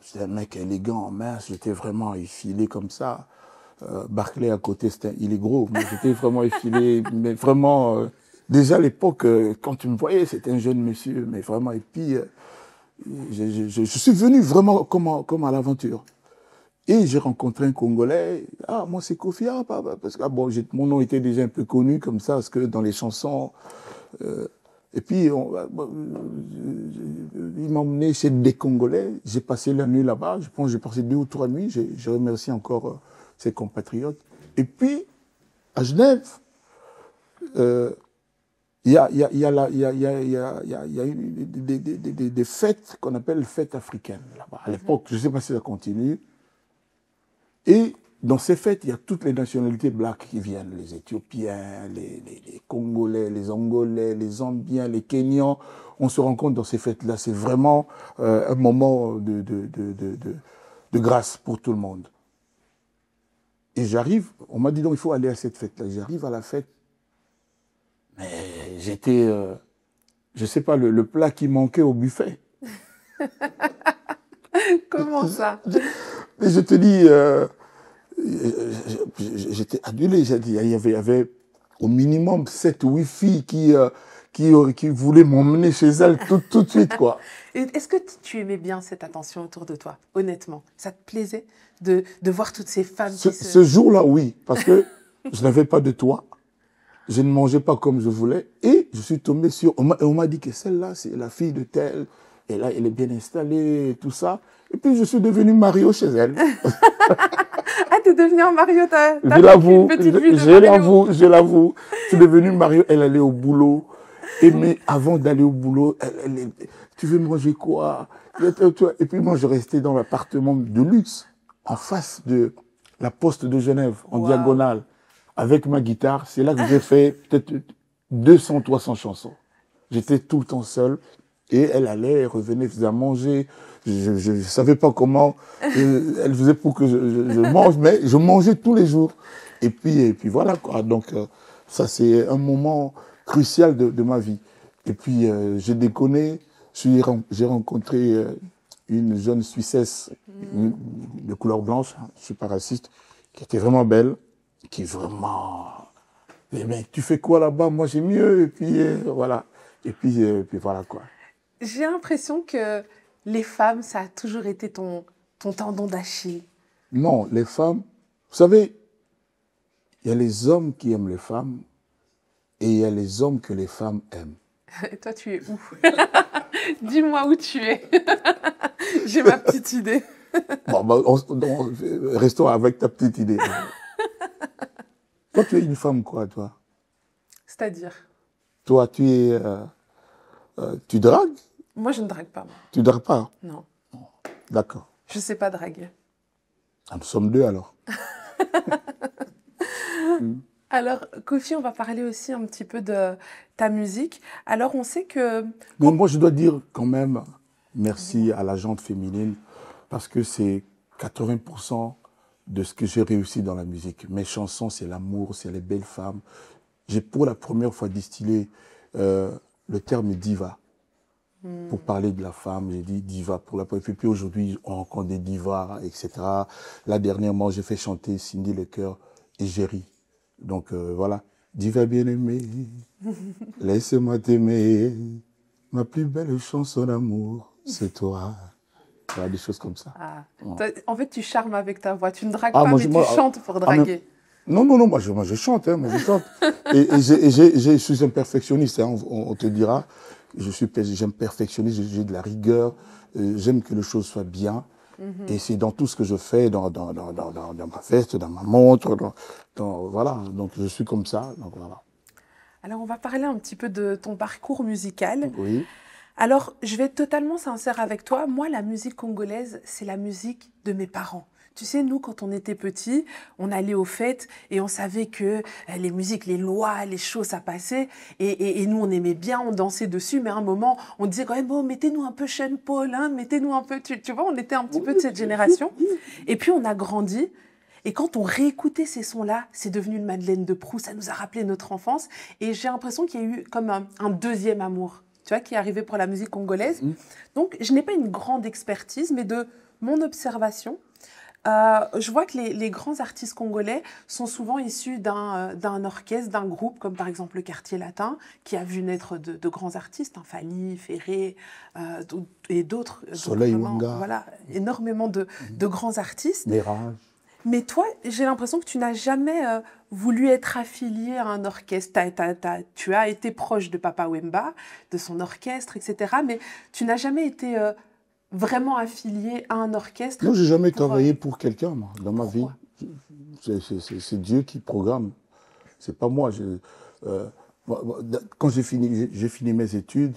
j'étais un mec élégant, mince, j'étais vraiment effilé comme ça. Barclay à côté, il est gros, mais j'étais vraiment effilé, mais vraiment, déjà à l'époque, quand tu me voyais, c'était un jeune monsieur, mais vraiment, et puis, je suis venu vraiment comme à l'aventure. Et j'ai rencontré un Congolais, moi c'est Kofi, parce que mon nom était déjà un peu connu comme ça, parce que dans les chansons, et puis il m'a emmené chez des Congolais, j'ai passé la nuit là-bas, je pense que j'ai passé 2 ou 3 nuits, je remercie encore ses compatriotes. Et puis, à Genève, il y a des fêtes qu'on appelle les fêtes africaines là-bas. À l'époque, je ne sais pas si ça continue. Et dans ces fêtes, il y a toutes les nationalités blacks qui viennent, les Éthiopiens, les Congolais, les Angolais, les Zambiens, les Kenyans. On se rencontre dans ces fêtes-là. C'est vraiment un moment de grâce pour tout le monde. Et j'arrive, on m'a dit donc il faut aller à cette fête-là. J'arrive à la fête, mais j'étais, je ne sais pas, le plat qui manquait au buffet. Comment ça? Mais je te dis, j'étais adulé. Il y avait au minimum 7 ou 8 filles qui voulaient m'emmener chez elles tout de suite, quoi. Est-ce que tu aimais bien cette attention autour de toi, honnêtement? Ça te plaisait de voir toutes ces femmes Ce jour-là, oui, parce que je n'avais pas de toit. Je ne mangeais pas comme je voulais. Et je suis tombé sur... On m'a dit que celle-là, c'est la fille de telle. Et là, elle est bien installée, et tout ça. Et puis, je suis devenu Mario chez elle. Ah, t'es devenu un Mario, je l'avoue. Je suis devenu Mario. Elle allait au boulot. Et mais avant d'aller au boulot, tu veux manger quoi? Et puis moi, je restais dans l'appartement de luxe, en face de la poste de Genève, en diagonale, avec ma guitare. C'est là que j'ai fait peut-être 200, 300 chansons. J'étais tout le temps seul. Et elle allait, elle revenait, faisait à manger. Je ne savais pas comment elle faisait pour que je mange, mais je mangeais tous les jours. Et puis voilà, quoi. Donc, ça, c'est un moment crucial de ma vie. Et puis, j'ai déconné. J'ai rencontré une jeune Suissesse de couleur blanche, hein, je ne suis pas raciste, qui était vraiment belle, qui vraiment... Mais tu fais quoi là-bas? Moi, j'ai mieux. Et puis, voilà. Et puis voilà, quoi. J'ai l'impression que les femmes, ça a toujours été ton tendon d'Achille. Non, les femmes... Vous savez, il y a les hommes qui aiment les femmes et il y a les hommes que les femmes aiment. Et toi, tu es où? Dis-moi où tu es. J'ai ma petite idée. Bon, bah, restons avec ta petite idée. Toi, tu es une femme quoi, toi? C'est-à-dire? Toi, tu dragues? Moi, je ne drague pas. Moi. Tu dragues pas? Non. D'accord. Je ne sais pas draguer. Ah, nous sommes deux alors. Alors, Kofi, on va parler aussi un petit peu de ta musique. Alors, on sait que... Mais moi, je dois dire quand même merci à la gente féminine parce que c'est 80% de ce que j'ai réussi dans la musique. Mes chansons, c'est l'amour, c'est les belles femmes. J'ai pour la première fois distillé le terme diva pour parler de la femme. J'ai dit diva pour la première fois. Puis aujourd'hui, on rencontre des divas, etc. Là, dernièrement, j'ai fait chanter Cindy Lecœur et Géry. Donc voilà, diva bien-aimée, laisse-moi t'aimer, ma plus belle chanson d'amour, c'est toi. Voilà, des choses comme ça. Ah. Ouais. En fait, tu charmes avec ta voix. Tu ne dragues pas, mais tu chantes pour draguer. Non, moi je chante, hein, moi je chante. Et je suis un perfectionniste, hein, on te dira. J'aime perfectionner, j'ai de la rigueur, j'aime que les choses soient bien. Et c'est dans tout ce que je fais, dans ma veste, dans ma montre, voilà. Donc je suis comme ça, donc voilà. Alors on va parler un petit peu de ton parcours musical. Oui. Alors je vais être totalement sincère avec toi. Moi, la musique congolaise, c'est la musique de mes parents. Tu sais, nous, quand on était petits, on allait aux fêtes et on savait que les musiques, les lois, les choses, ça passait. Et nous, on aimait bien, on dansait dessus. Mais à un moment, on disait quand même, bon, mettez-nous un peu Sean Paul, hein, mettez-nous un peu... Tu vois, on était un petit peu de cette génération. Et puis, on a grandi. Et quand on réécoutait ces sons-là, c'est devenu une Madeleine de Proust. Ça nous a rappelé notre enfance. Et j'ai l'impression qu'il y a eu comme un deuxième amour, tu vois, qui est arrivé pour la musique congolaise. Donc, je n'ai pas une grande expertise, mais de mon observation, je vois que les grands artistes congolais sont souvent issus d'un orchestre, d'un groupe, comme par exemple le Quartier Latin, qui a vu naître de grands artistes, hein, Fally, Ferré et d'autres. Soleil Wanga. Voilà, énormément de grands artistes. Les Rages. Mais toi, j'ai l'impression que tu n'as jamais voulu être affilié à un orchestre. Tu as été proche de Papa Wemba, de son orchestre, etc. Mais tu n'as jamais été... vraiment affilié à un orchestre? Non, j'ai jamais travaillé pour quelqu'un, moi, dans ma vie. C'est Dieu qui programme. C'est pas moi. Quand j'ai fini mes études,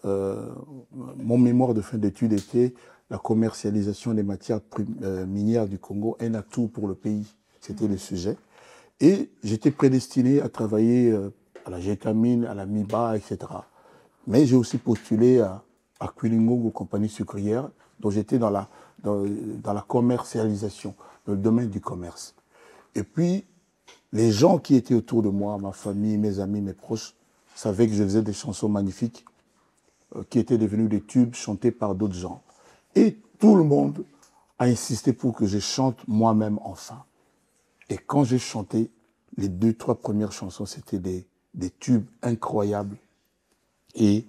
mon mémoire de fin d'études était la commercialisation des matières minières du Congo, un atout pour le pays. C'était le sujet. Et j'étais prédestiné à travailler à la Gécamine, à la MIBA, etc. Mais j'ai aussi postulé à Quilingo, aux compagnies sucrières, dont j'étais dans la commercialisation, dans le domaine du commerce. Et puis, les gens qui étaient autour de moi, ma famille, mes amis, mes proches, savaient que je faisais des chansons magnifiques qui étaient devenues des tubes chantés par d'autres gens. Et tout le monde a insisté pour que je chante moi-même enfin. Et quand j'ai chanté, les 2-3 premières chansons, c'était des tubes incroyables. Et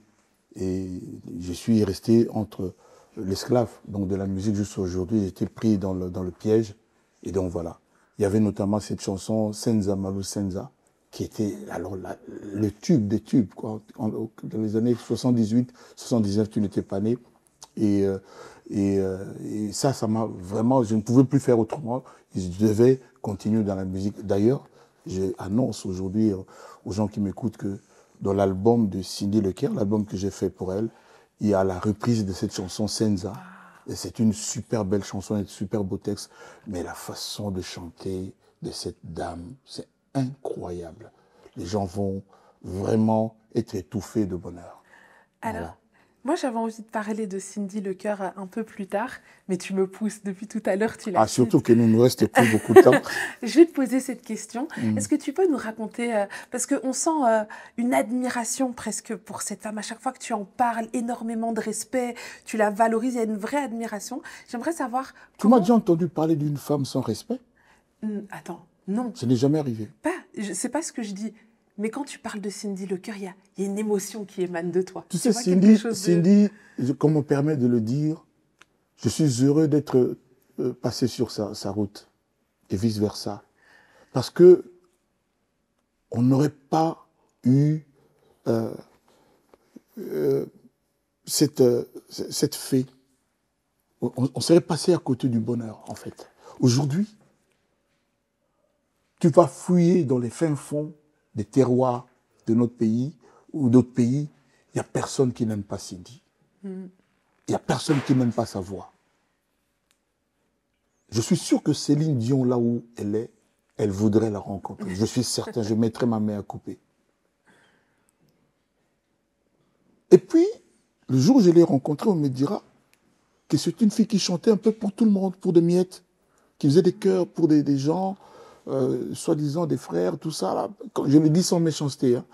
je suis resté entre l'esclave donc de la musique jusqu'à aujourd'hui. J'ai été pris dans le piège. Et donc voilà. Il y avait notamment cette chanson Senza Malu Senza, qui était alors le tube des tubes, quoi. Dans les années 78, 79, tu n'étais pas né. Et ça m'a vraiment... Je ne pouvais plus faire autrement. Je devais continuer dans la musique. D'ailleurs, j'annonce aujourd'hui aux gens qui m'écoutent que dans l'album de Cindy Lecœur, l'album que j'ai fait pour elle, il y a la reprise de cette chanson Senza. Et c'est une super belle chanson, un super beau texte. Mais la façon de chanter de cette dame, c'est incroyable. Les gens vont vraiment être étouffés de bonheur. Alors, Moi, j'avais envie de parler de Cindy Lecœur un peu plus tard, mais tu me pousses depuis tout à l'heure, tu l'as dit. Surtout qu'il ne nous reste plus beaucoup de temps. Je vais te poser cette question. Est-ce que tu peux nous raconter, parce qu'on sent une admiration presque pour cette femme. À chaque fois que tu en parles, énormément de respect, tu la valorises, il y a une vraie admiration. J'aimerais savoir Tu m'as déjà entendu parler d'une femme sans respect? Attends, non. Ça n'est jamais arrivé. C'est pas ce que je dis. Mais quand tu parles de Cindy Lecœur, il y a une émotion qui émane de toi. Tu sais, Cindy, comme on me permet de le dire, je suis heureux d'être passé sur sa route et vice-versa. Parce que on n'aurait pas eu cette fée. On serait passé à côté du bonheur, en fait. Aujourd'hui, tu vas fouiller dans les fins fonds des terroirs de notre pays ou d'autres pays, il n'y a personne qui n'aime pas Cindy. Il n'y a personne qui n'aime pas sa voix. Je suis sûr que Céline Dion, là où elle est, elle voudrait la rencontrer. Je suis certain, je mettrai ma main à couper. Et puis, le jour où je l'ai rencontrée, on me dira que c'est une fille qui chantait un peu pour tout le monde, pour des miettes, qui faisait des chœurs pour des gens, soi-disant des frères, tout ça, là, je le dis sans méchanceté, hein,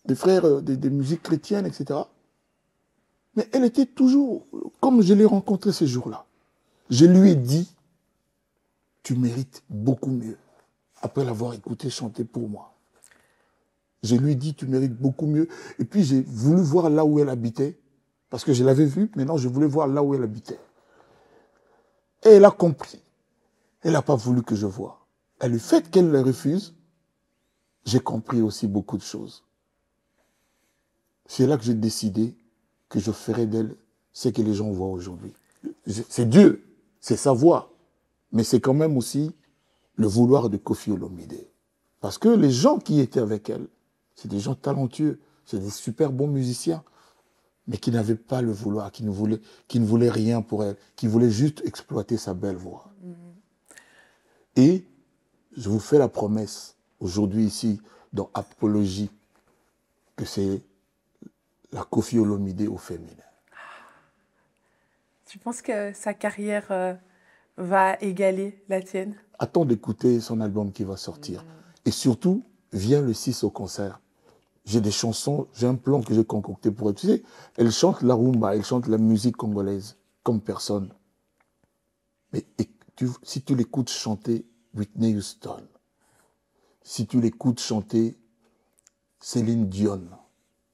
des frères, des musiques chrétiennes, etc. Mais elle était toujours, comme je l'ai rencontrée ces jours-là, je lui ai dit, tu mérites beaucoup mieux, après l'avoir écouté chanter pour moi. Je lui ai dit, tu mérites beaucoup mieux. Et puis j'ai voulu voir là où elle habitait, parce que je l'avais vue, maintenant je voulais voir là où elle habitait. Et elle a compris. Elle n'a pas voulu que je voie. Et le fait qu'elle le refuse, j'ai compris aussi beaucoup de choses. C'est là que j'ai décidé que je ferais d'elle ce que les gens voient aujourd'hui. C'est Dieu, c'est sa voix, mais c'est quand même aussi le vouloir de Koffi Olomide. Parce que les gens qui étaient avec elle, c'est des gens talentueux, c'est des super bons musiciens, mais qui n'avaient pas le vouloir, qui ne voulaient rien pour elle, qui voulaient juste exploiter sa belle voix. Et je vous fais la promesse, aujourd'hui ici, dans Apologie, que c'est la Koffi Olomide au féminin. Tu penses que sa carrière va égaler la tienne? Attends d'écouter son album qui va sortir. Et surtout, viens le 6 au concert. J'ai des chansons, j'ai un plan que j'ai concocté pour elle. Tu sais, elle chante la rumba, elle chante la musique congolaise, comme personne. Mais si tu l'écoutes chanter Whitney Houston, si tu l'écoutes chanter Céline Dion,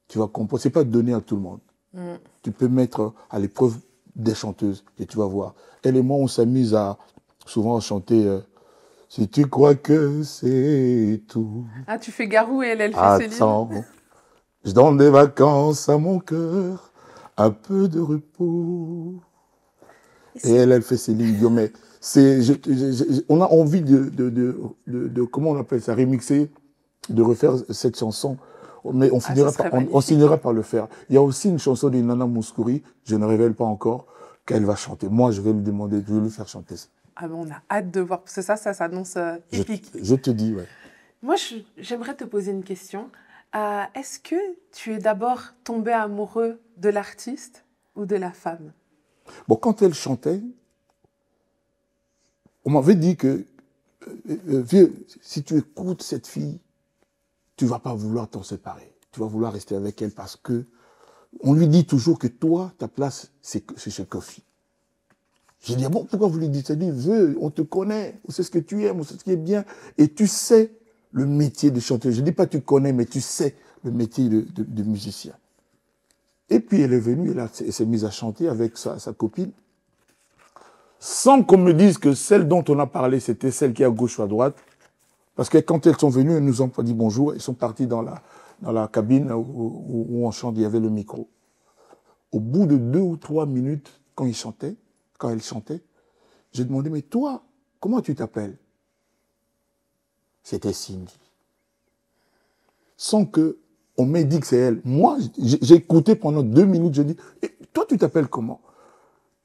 tu vas comprendre. C'est pas donné à tout le monde. Tu peux mettre à l'épreuve des chanteuses et tu vas voir. Elle et moi, on s'amuse souvent à chanter si tu crois que c'est tout. Ah, tu fais Garou et elle fait Céline. Attends, je donne des vacances à mon cœur, un peu de repos. Et elle fait Céline Dion. Mais on a envie de comment on appelle ça, remixer, de refaire cette chanson. Mais on finira par le faire. Il y a aussi une chanson de Nana Mouskouri, je ne révèle pas encore, qu'elle va chanter. Moi, je vais lui demander, je vais lui faire chanter ça. Ah ben on a hâte de voir, parce que ça s'annonce épique. Je te dis, ouais. Moi, j'aimerais te poser une question. Est-ce que tu es d'abord tombé amoureux de l'artiste ou de la femme? Bon, quand elle chantait, on m'avait dit que, vieux, si tu écoutes cette fille, tu vas pas vouloir t'en séparer. Tu vas vouloir rester avec elle parce que on lui dit toujours que toi, ta place, c'est chez Koffi. J'ai dit, bon, pourquoi vous lui dites ça? Il dit, vieux, on te connaît, on sait ce que tu aimes, on sait ce qui est bien, et tu sais le métier de chanteur. Je ne dis pas tu connais, mais tu sais le métier de musicien. Et puis elle est venue, elle s'est mise à chanter avec sa copine, sans qu'on me dise que celle dont on a parlé, c'était celle qui est à gauche ou à droite. Parce que quand elles sont venues, elles nous ont pas dit bonjour, elles sont parties dans la cabine où on chante, il y avait le micro. Au bout de 2 ou 3 minutes, quand elle chantait, j'ai demandé, mais toi, comment tu t'appelles? C'était Cindy. Sans qu'on m'ait dit que c'est elle. Moi, j'ai écouté pendant 2 minutes, je dis, toi, tu t'appelles comment?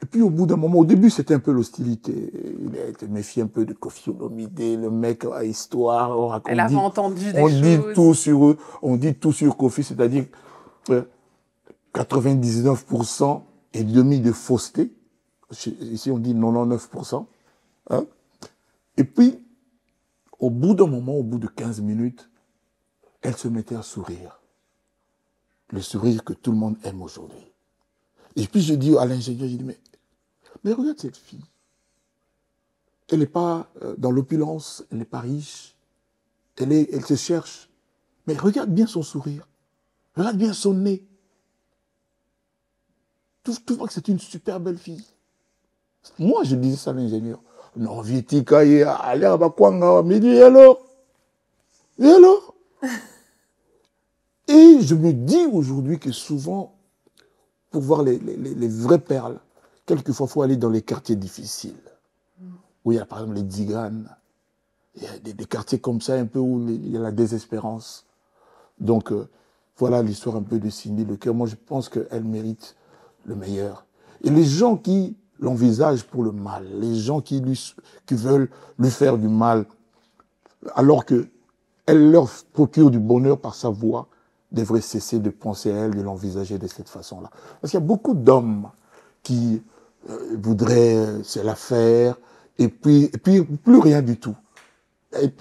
Et puis au bout d'un moment, au début c'était un peu l'hostilité. Il était méfié un peu de Koffi Olomide, le mec à histoire. Elle avait entendu des choses. On dit tout sur eux, on dit tout sur Koffi, c'est-à-dire 99% et demi de fausseté. Ici, on dit 99%. Hein. Et puis, au bout d'un moment, au bout de 15 minutes, elle se mettait à sourire. Le sourire que tout le monde aime aujourd'hui. Et puis, je dis à l'ingénieur, je dis, mais regarde cette fille. Elle n'est pas dans l'opulence, elle n'est pas riche, elle se cherche. Mais regarde bien son sourire. Regarde bien son nez. Tu vois que c'est une super belle fille. Moi, je disais ça à l'ingénieur. Non, Vitika, il a l'air à Kwanga. Mais et alors? Et alors? Et je me dis aujourd'hui que souvent, pour voir les vraies perles, quelquefois, il faut aller dans les quartiers difficiles. Où il y a par exemple les Diganes. Il y a des quartiers comme ça, un peu où il y a la désespérance. Donc, voilà l'histoire un peu de Cindy Lecœur. Moi, je pense qu'elle mérite le meilleur. Et les gens qui l'envisagent pour le mal, les gens qui veulent lui faire du mal, alors qu'elle leur procure du bonheur par sa voix, devraient cesser de penser à elle, de l'envisager de cette façon-là. Parce qu'il y a beaucoup d'hommes qui voudraient se la faire, et puis plus rien du tout. Elles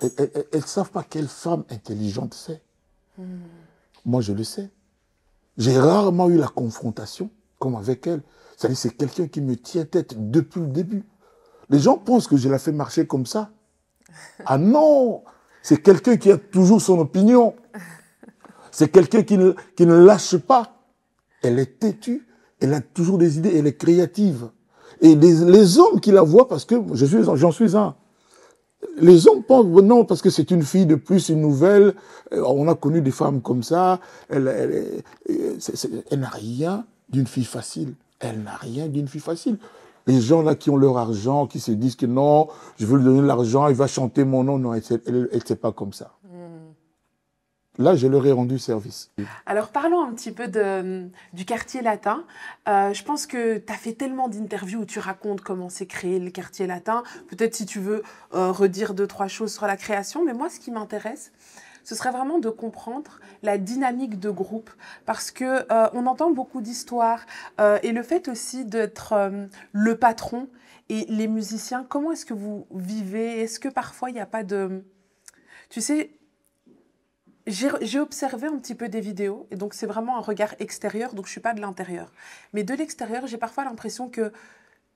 ne savent pas quelle femme intelligente c'est. Moi, je le sais. J'ai rarement eu la confrontation comme avec elle. C'est-à-dire, c'est quelqu'un qui me tient tête depuis le début. Les gens pensent que je la fais marcher comme ça. Ah non! C'est quelqu'un qui a toujours son opinion. C'est quelqu'un qui ne lâche pas. Elle est têtue, elle a toujours des idées, elle est créative. Et les hommes qui la voient, parce que j'en suis un, les hommes pensent, non, parce que c'est une fille de plus, une nouvelle, on a connu des femmes comme ça, elle n'a rien d'une fille facile. Elle n'a rien d'une fille facile. Les gens là qui ont leur argent, qui se disent que non, je veux lui donner l'argent, il va chanter mon nom, non, elle n'était pas comme ça. Là, je leur ai rendu service. Alors, parlons un petit peu du quartier latin. Je pense que tu as fait tellement d'interviews où tu racontes comment s'est créé le quartier latin. Peut-être si tu veux redire 2-3 choses sur la création. Mais moi, ce qui m'intéresse, ce serait vraiment de comprendre la dynamique de groupe. Parce que on entend beaucoup d'histoires. Et le fait aussi d'être le patron et les musiciens, comment est-ce que vous vivez? Est-ce que parfois, il n'y a pas de... Tu sais... J'ai observé un petit peu des vidéos, et donc c'est vraiment un regard extérieur, donc je ne suis pas de l'intérieur. Mais de l'extérieur, j'ai parfois l'impression que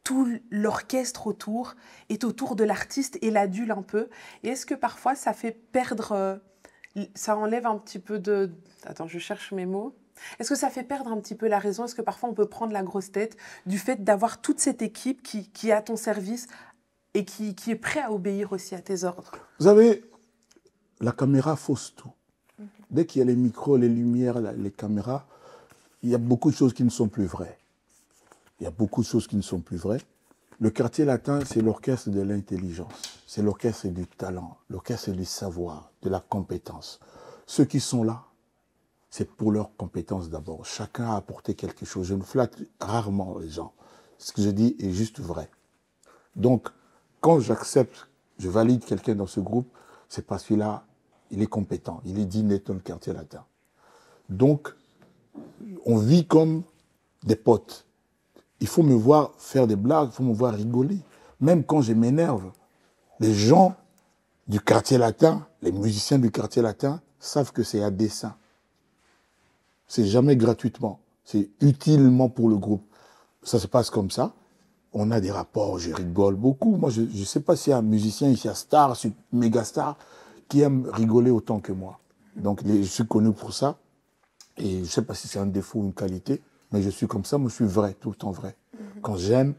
tout l'orchestre autour est autour de l'artiste et l'adule un peu. Et est-ce que parfois ça fait perdre, ça enlève un petit peu de... Attends, je cherche mes mots. Est-ce que ça fait perdre un petit peu la raison? Est-ce que parfois on peut prendre la grosse tête du fait d'avoir toute cette équipe qui est à ton service et qui est prêt à obéir aussi à tes ordres? Vous savez, la caméra fausse tout. Dès qu'il y a les micros, les lumières, les caméras, il y a beaucoup de choses qui ne sont plus vraies. Il y a beaucoup de choses qui ne sont plus vraies. Le quartier latin, c'est l'orchestre de l'intelligence. C'est l'orchestre du talent, l'orchestre du savoir, de la compétence. Ceux qui sont là, c'est pour leur compétence d'abord. Chacun a apporté quelque chose. Je ne flatte rarement les gens. Ce que je dis est juste vrai. Donc, quand j'accepte, je valide quelqu'un dans ce groupe, c'est parce qu'il il est compétent, il est digne dans le quartier latin. Donc, on vit comme des potes. Il faut me voir faire des blagues, il faut me voir rigoler. Même quand je m'énerve, les gens du quartier latin, les musiciens du quartier latin, savent que c'est à dessein. C'est jamais gratuitement, c'est utilement pour le groupe. Ça se passe comme ça. On a des rapports, je rigole beaucoup. Moi, je ne sais pas s'il y a un musicien ici à Star, méga star, qui aime rigoler autant que moi. Donc, je suis connu pour ça. Et je ne sais pas si c'est un défaut ou une qualité, mais je suis comme ça, moi je suis vrai, tout le temps vrai. Quand j'aime,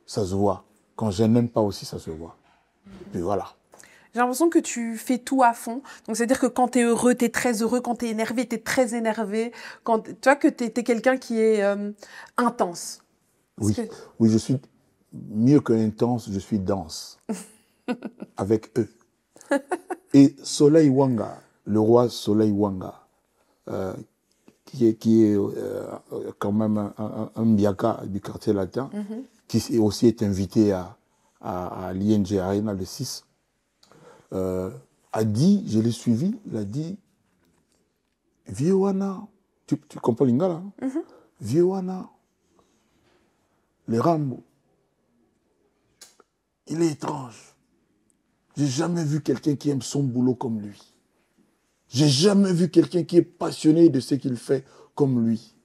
ça se voit. Quand je n'aime pas aussi, ça se voit. Et puis voilà. J'ai l'impression que tu fais tout à fond. Donc, c'est-à-dire que quand tu es heureux, tu es très heureux. Quand tu es énervé, tu es très énervé. Tu vois que tu es quelqu'un qui est intense. Oui. Oui, je suis mieux que intense, je suis dense. Avec eux. Et Soleil Wanga, le roi Soleil Wanga, qui est quand même un Biaka du quartier latin, qui aussi est invité à l'ING Arena le 6, a dit, je l'ai suivi, il a dit, Vieux Wana, tu comprends l'ingala, Vieux Wana, les Rambo, il est étrange. J'ai jamais vu quelqu'un qui aime son boulot comme lui. J'ai jamais vu quelqu'un qui est passionné de ce qu'il fait comme lui.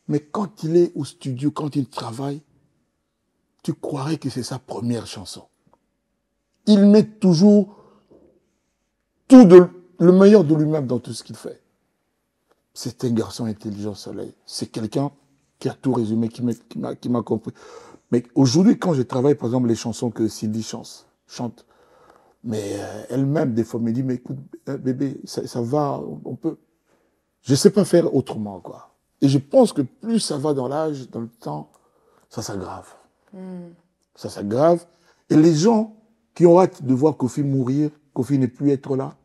Mais quand il est au studio, quand il travaille, tu croirais que c'est sa première chanson. Il met toujours le meilleur de lui-même dans tout ce qu'il fait. C'est un garçon intelligent, Soleil. C'est quelqu'un qui a tout résumé, qui m'a compris. Mais aujourd'hui, quand je travaille, par exemple, les chansons que Cindy chante, mais elle-même, des fois, me dit, mais écoute, bébé, ça va, on peut... Je sais pas faire autrement, quoi. Et je pense que plus ça va dans l'âge, dans le temps, ça s'aggrave. Ça s'aggrave. Et les gens qui ont hâte de voir Kofi mourir, Kofi ne plus être là,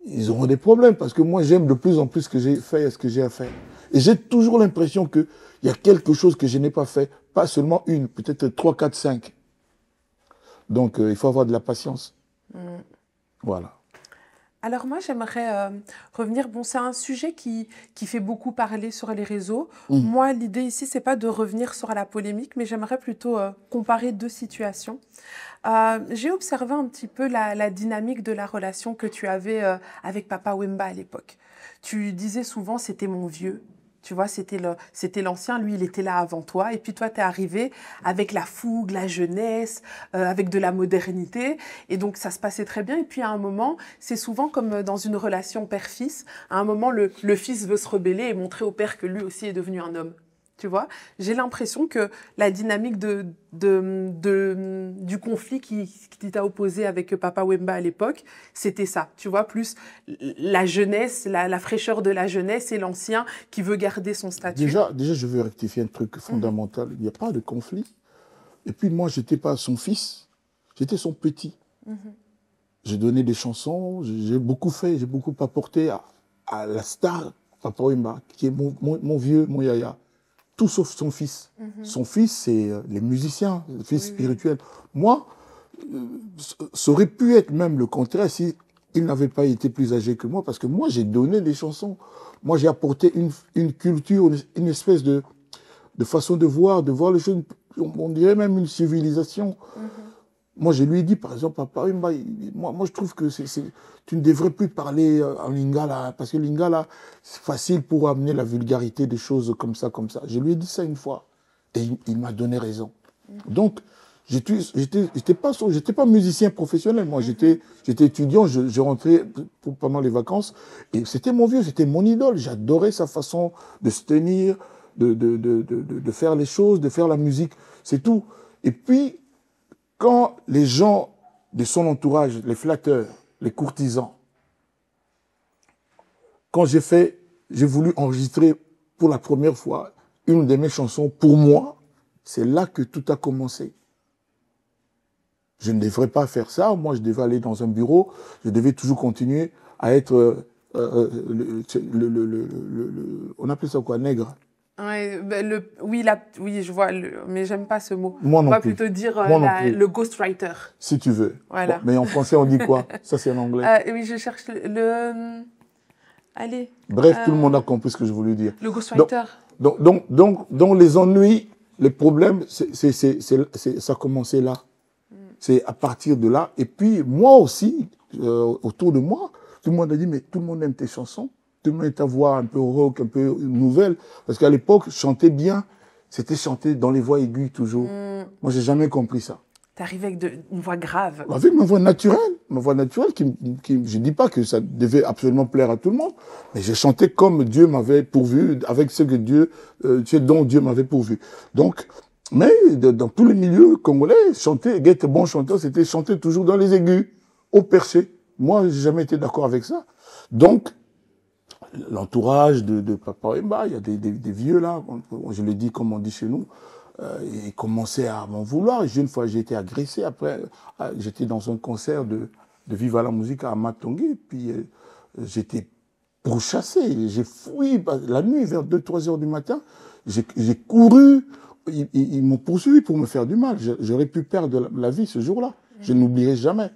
ils auront des problèmes parce que moi, j'aime de plus en plus ce que j'ai fait et ce que j'ai à faire. Et j'ai toujours l'impression qu'il y a quelque chose que je n'ai pas fait, pas seulement une, peut-être 3, 4, 5. Donc, il faut avoir de la patience. Voilà. Alors moi, j'aimerais revenir, bon, c'est un sujet qui fait beaucoup parler sur les réseaux. Moi, l'idée ici, c'est pas de revenir sur la polémique, mais j'aimerais plutôt comparer deux situations. J'ai observé un petit peu la dynamique de la relation que tu avais avec Papa Wemba à l'époque. Tu disais souvent, c'était mon vieux. Tu vois, c'était l'ancien, lui, il était là avant toi. Et puis toi, tu es arrivé avec la fougue, la jeunesse, avec de la modernité. Et donc, ça se passait très bien. Et puis, à un moment, c'est souvent comme dans une relation père-fils. À un moment, le fils veut se rebeller et montrer au père que lui aussi est devenu un homme. Tu vois, j'ai l'impression que la dynamique du conflit qui t'a opposé avec Papa Wemba à l'époque, c'était ça. Tu vois, plus la jeunesse, la fraîcheur de la jeunesse et l'ancien qui veut garder son statut. Déjà, je veux rectifier un truc fondamental. Il n'y a pas de conflit. Et puis moi, je n'étais pas son fils, j'étais son petit. J'ai donné des chansons, j'ai beaucoup fait, j'ai beaucoup apporté à la star Papa Wemba, qui est mon vieux, mon yaya. Tout sauf son fils. Son fils, c'est les musiciens, le fils spirituel. Moi, ça aurait pu être même le contraire si il n'avait pas été plus âgé que moi, parce que moi, j'ai donné des chansons. Moi, j'ai apporté une culture, une espèce de façon de voir les choses, on dirait même une civilisation. Moi, je lui ai dit, par exemple, Papa Wemba, moi, je trouve que tu ne devrais plus parler en lingala, parce que lingala, c'est facile pour amener la vulgarité des choses comme ça. Je lui ai dit ça une fois, et il m'a donné raison. Donc, j'étais pas musicien professionnel, moi, j'étais étudiant, je rentrais pendant les vacances, et c'était mon vieux, c'était mon idole. J'adorais sa façon de se tenir, de faire les choses, de faire la musique, c'est tout. Et puis, quand les gens de son entourage, les flatteurs, les courtisans, quand j'ai voulu enregistrer pour la première fois une de mes chansons pour moi, c'est là que tout a commencé. Je ne devrais pas faire ça, moi je devais aller dans un bureau, je devais toujours continuer à être, on appelle ça quoi, nègre. Ouais, oui, je vois, mais j'aime pas ce mot. Moi non plus. On va plutôt dire le ghostwriter. Si tu veux. Voilà. Bon, mais en français, on dit quoi? Ça, c'est en anglais. Oui, je cherche allez. Bref, tout le monde a compris ce que je voulais dire. Le ghostwriter. Donc les ennuis, les problèmes, ça a commencé là. C'est à partir de là. Et puis, moi aussi, autour de moi, tout le monde a dit, mais tout le monde aime tes chansons. Tout le monde aime ta voix un peu rock, un peu nouvelle. Parce qu'à l'époque, chanter bien, c'était chanter dans les voix aiguës toujours. Moi, j'ai jamais compris ça. T'arrivais avec une voix grave. Avec ma voix naturelle. Ma voix naturelle je dis pas que ça devait absolument plaire à tout le monde. Mais j'ai chanté comme Dieu m'avait pourvu, avec ce dont Dieu m'avait pourvu. Donc, mais dans tous les milieux congolais, chanter, être bon chanteur, c'était chanter toujours dans les aigus, au perché. Moi, j'ai jamais été d'accord avec ça. Donc, l'entourage de Papa Wemba, il y a des vieux là, je le dis comme on dit chez nous, ils commençaient à m'en vouloir. Une fois, j'ai été agressé. Après, j'étais dans un concert de Viva la Musique à Matongui, puis j'étais pourchassé. J'ai fui la nuit vers 2-3 heures du matin. J'ai couru. Ils m'ont poursuivi pour me faire du mal. J'aurais pu perdre la vie ce jour-là. Je n'oublierai jamais.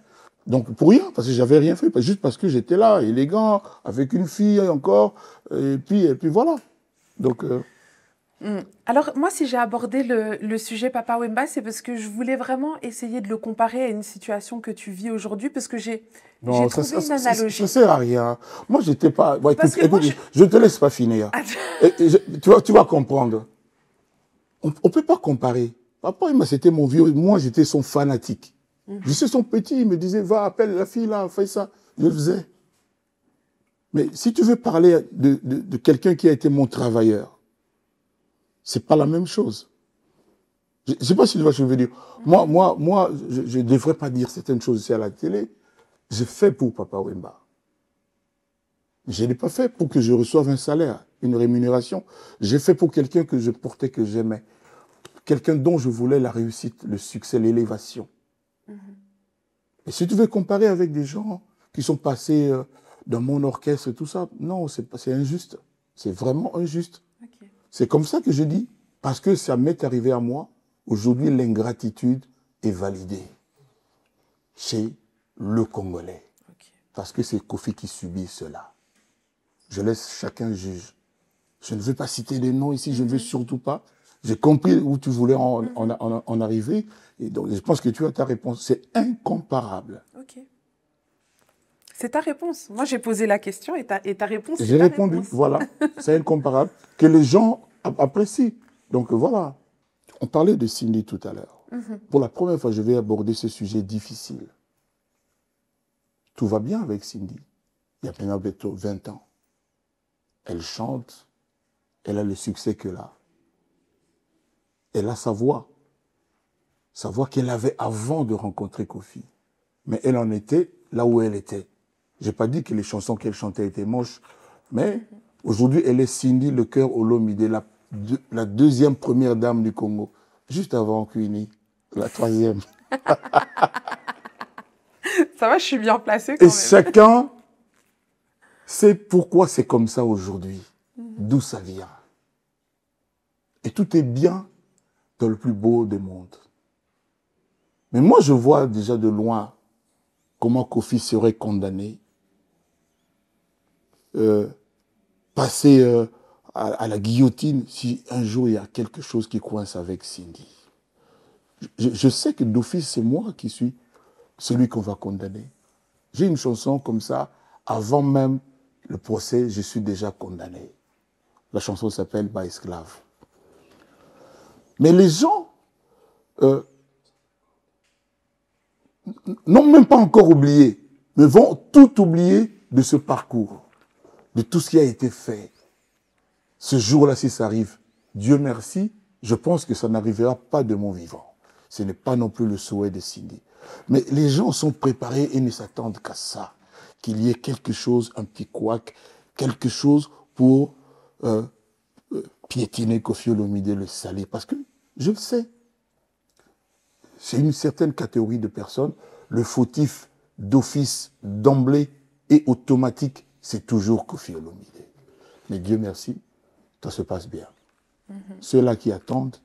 Donc, pour rien, parce que j'avais rien fait, juste parce que j'étais là, élégant, avec une fille encore, et puis voilà. Donc, Alors, moi, si j'ai abordé le sujet Papa Wemba, c'est parce que je voulais vraiment essayer de le comparer à une situation que tu vis aujourd'hui, parce que j'ai trouvé une analogie. Ça sert à rien. Moi, j'étais pas... Bon, Parce écoute, que moi, je te laisse pas finir. Tu vas comprendre. On ne peut pas comparer. Papa Wemba, c'était mon vieux. Moi, j'étais son fanatique. Je sais, son petit, il me disait, va, appelle la fille là, fais ça. Je le faisais. Mais si tu veux parler de quelqu'un qui a été mon travailleur, c'est pas la même chose. Je ne sais pas si tu vois ce que je veux dire. Moi, je ne devrais pas dire certaines choses ici à la télé. J'ai fait pour Papa Wemba. Je ne l'ai pas fait pour que je reçoive un salaire, une rémunération. J'ai fait pour quelqu'un que je portais, que j'aimais. Quelqu'un dont je voulais la réussite, le succès, l'élévation. Et si tu veux comparer avec des gens qui sont passés dans mon orchestre, tout ça, non, c'est injuste. C'est vraiment injuste. Okay. C'est comme ça que je dis, parce que ça m'est arrivé à moi. Aujourd'hui, l'ingratitude est validée chez le Congolais. Okay. Parce que c'est Kofi qui subit cela. Je laisse chacun juge. Je ne veux pas citer des noms ici, je ne veux surtout pas. J'ai compris où tu voulais en arriver. Et donc, je pense que tu as ta réponse. C'est incomparable. Ok. C'est ta réponse. Moi, j'ai posé la question et ta réponse, j'ai répondu, réponse. Voilà. C'est incomparable. Que les gens apprécient. Donc, voilà. On parlait de Cindy tout à l'heure. Pour la première fois, je vais aborder ce sujet difficile. Tout va bien avec Cindy. Il y a maintenant bientôt 20 ans. Elle chante. Elle a le succès qu'elle a. Elle a sa voix qu'elle avait avant de rencontrer Kofi. Mais elle en était là où elle était. Je n'ai pas dit que les chansons qu'elle chantait étaient moches, mais aujourd'hui, elle est Cindy Le Cœur Olomide, la deuxième première dame du Congo, juste avant Queenie, la troisième. Ça va, je suis bien placée quand même. Et chacun sait pourquoi c'est comme ça aujourd'hui, d'où ça vient. Et tout est bien dans le plus beau des mondes. Mais moi, je vois déjà de loin comment Kofi serait condamné, passer à la guillotine si un jour il y a quelque chose qui coince avec Cindy. Je sais que d'office, c'est moi qui suis celui qu'on va condamner. J'ai une chanson comme ça, avant même le procès, je suis déjà condamné. La chanson s'appelle « Ma esclave ». Mais les gens n'ont même pas encore oublié, mais vont tout oublier de ce parcours, de tout ce qui a été fait. Ce jour-là, si ça arrive, Dieu merci, je pense que ça n'arrivera pas de mon vivant. Ce n'est pas non plus le souhait de Cindy. Mais les gens sont préparés et ne s'attendent qu'à ça, qu'il y ait quelque chose, un petit couac, quelque chose pour piétiner Kofi Olomide, le saler. Parce que, je le sais, c'est une certaine catégorie de personnes. Le fautif d'office, d'emblée et automatique, c'est toujours Kofi Olomide. Mais Dieu merci, ça se passe bien. Ceux-là qui attendent,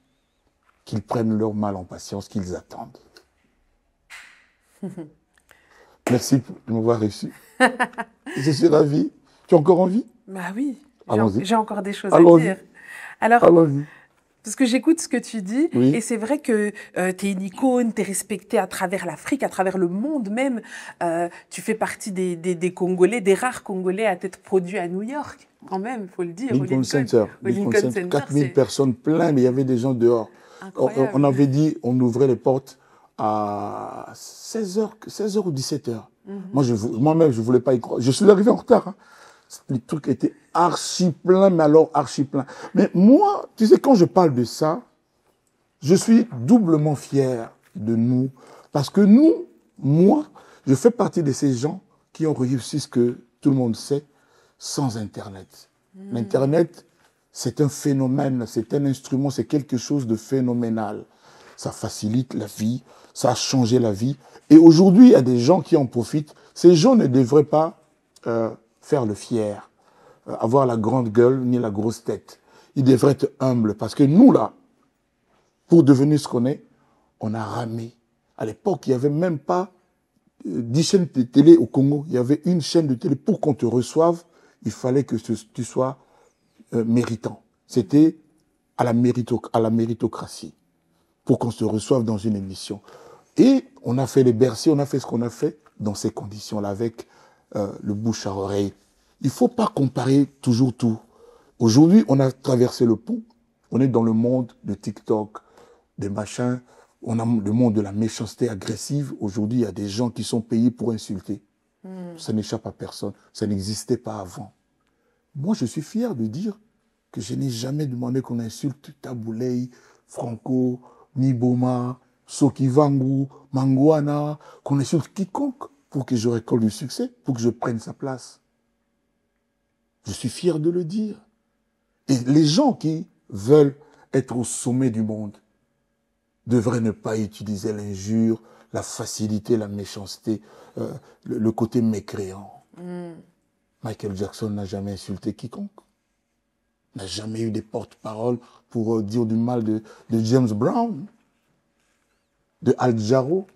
qu'ils prennent leur mal en patience, qu'ils attendent. Merci de m'avoir reçu. Je suis ravi. Tu as encore envie? Bah oui, allons-y. J'ai encore des choses à dire. Alors, allons-y. Parce que j'écoute ce que tu dis, oui. Et c'est vrai que tu es une icône, tu es respectée à travers l'Afrique, à travers le monde même. Tu fais partie des Congolais, des rares Congolais à être produits à New York, quand même, il faut le dire. Lincoln Center. 4000 personnes, plein, mais il y avait des gens dehors. On avait dit, on ouvrait les portes à 16h ou 17h. Moi-même, je ne voulais pas y croire. Je suis arrivé en retard. Hein. Les trucs étaient archi pleins, mais alors archi pleins. Mais moi, tu sais, quand je parle de ça, je suis doublement fier de nous. Parce que moi, je fais partie de ces gens qui ont réussi ce que tout le monde sait sans Internet. L'Internet, c'est un phénomène, c'est un instrument, c'est quelque chose de phénoménal. Ça facilite la vie, ça a changé la vie. Et aujourd'hui, il y a des gens qui en profitent. Ces gens ne devraient pas faire le fier, avoir la grande gueule ni la grosse tête. Ils devraient être humbles parce que nous, là, pour devenir ce qu'on est, on a ramé. À l'époque, il n'y avait même pas 10 chaînes de télé au Congo. Il y avait une chaîne de télé. Pour qu'on te reçoive, il fallait que tu sois méritant. C'était à la méritocratie pour qu'on se reçoive dans une émission. Et on a fait les Bercy, on a fait ce qu'on a fait dans ces conditions-là, avec le bouche à oreille. Il ne faut pas comparer toujours tout. Aujourd'hui, on a traversé le pont. On est dans le monde de TikTok, des machins. On a le monde de la méchanceté agressive. Aujourd'hui, il y a des gens qui sont payés pour insulter. Ça n'échappe à personne. Ça n'existait pas avant. Moi, je suis fier de dire que je n'ai jamais demandé qu'on insulte Tabouley, Franco, Niboma, Sokivangu, Mangwana, qu'on insulte quiconque pour que je récolte du succès, pour que je prenne sa place. Je suis fier de le dire. Et les gens qui veulent être au sommet du monde devraient ne pas utiliser l'injure, la facilité, la méchanceté, le côté mécréant. Michael Jackson n'a jamais insulté quiconque. N'a jamais eu des porte-paroles pour dire du mal de James Brown, de Al Jarreau,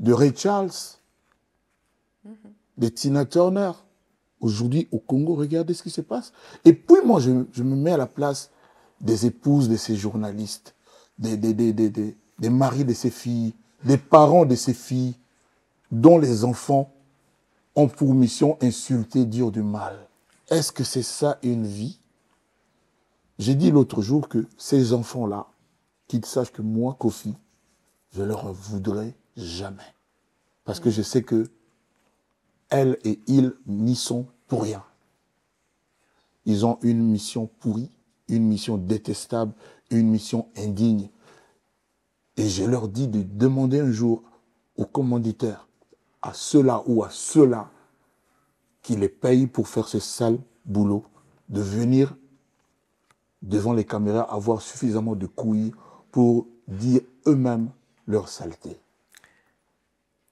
de Ray Charles, de Tina Turner. Aujourd'hui, au Congo, regardez ce qui se passe. Et puis, moi, je me mets à la place des épouses de ces journalistes, des maris de ces filles, des parents de ces filles, dont les enfants ont pour mission insulter, dire du mal. Est-ce que c'est ça une vie? J'ai dit l'autre jour que ces enfants-là, qu'ils sachent que moi, Kofi, je leur en voudrais jamais. Parce que je sais que elles et ils n'y sont pour rien. Ils ont une mission pourrie, une mission détestable, une mission indigne. Et je leur dis de demander un jour aux commanditaires, à ceux-là ou à ceux-là qui les payent pour faire ce sale boulot, de venir devant les caméras avoir suffisamment de couilles pour dire eux-mêmes leur saleté.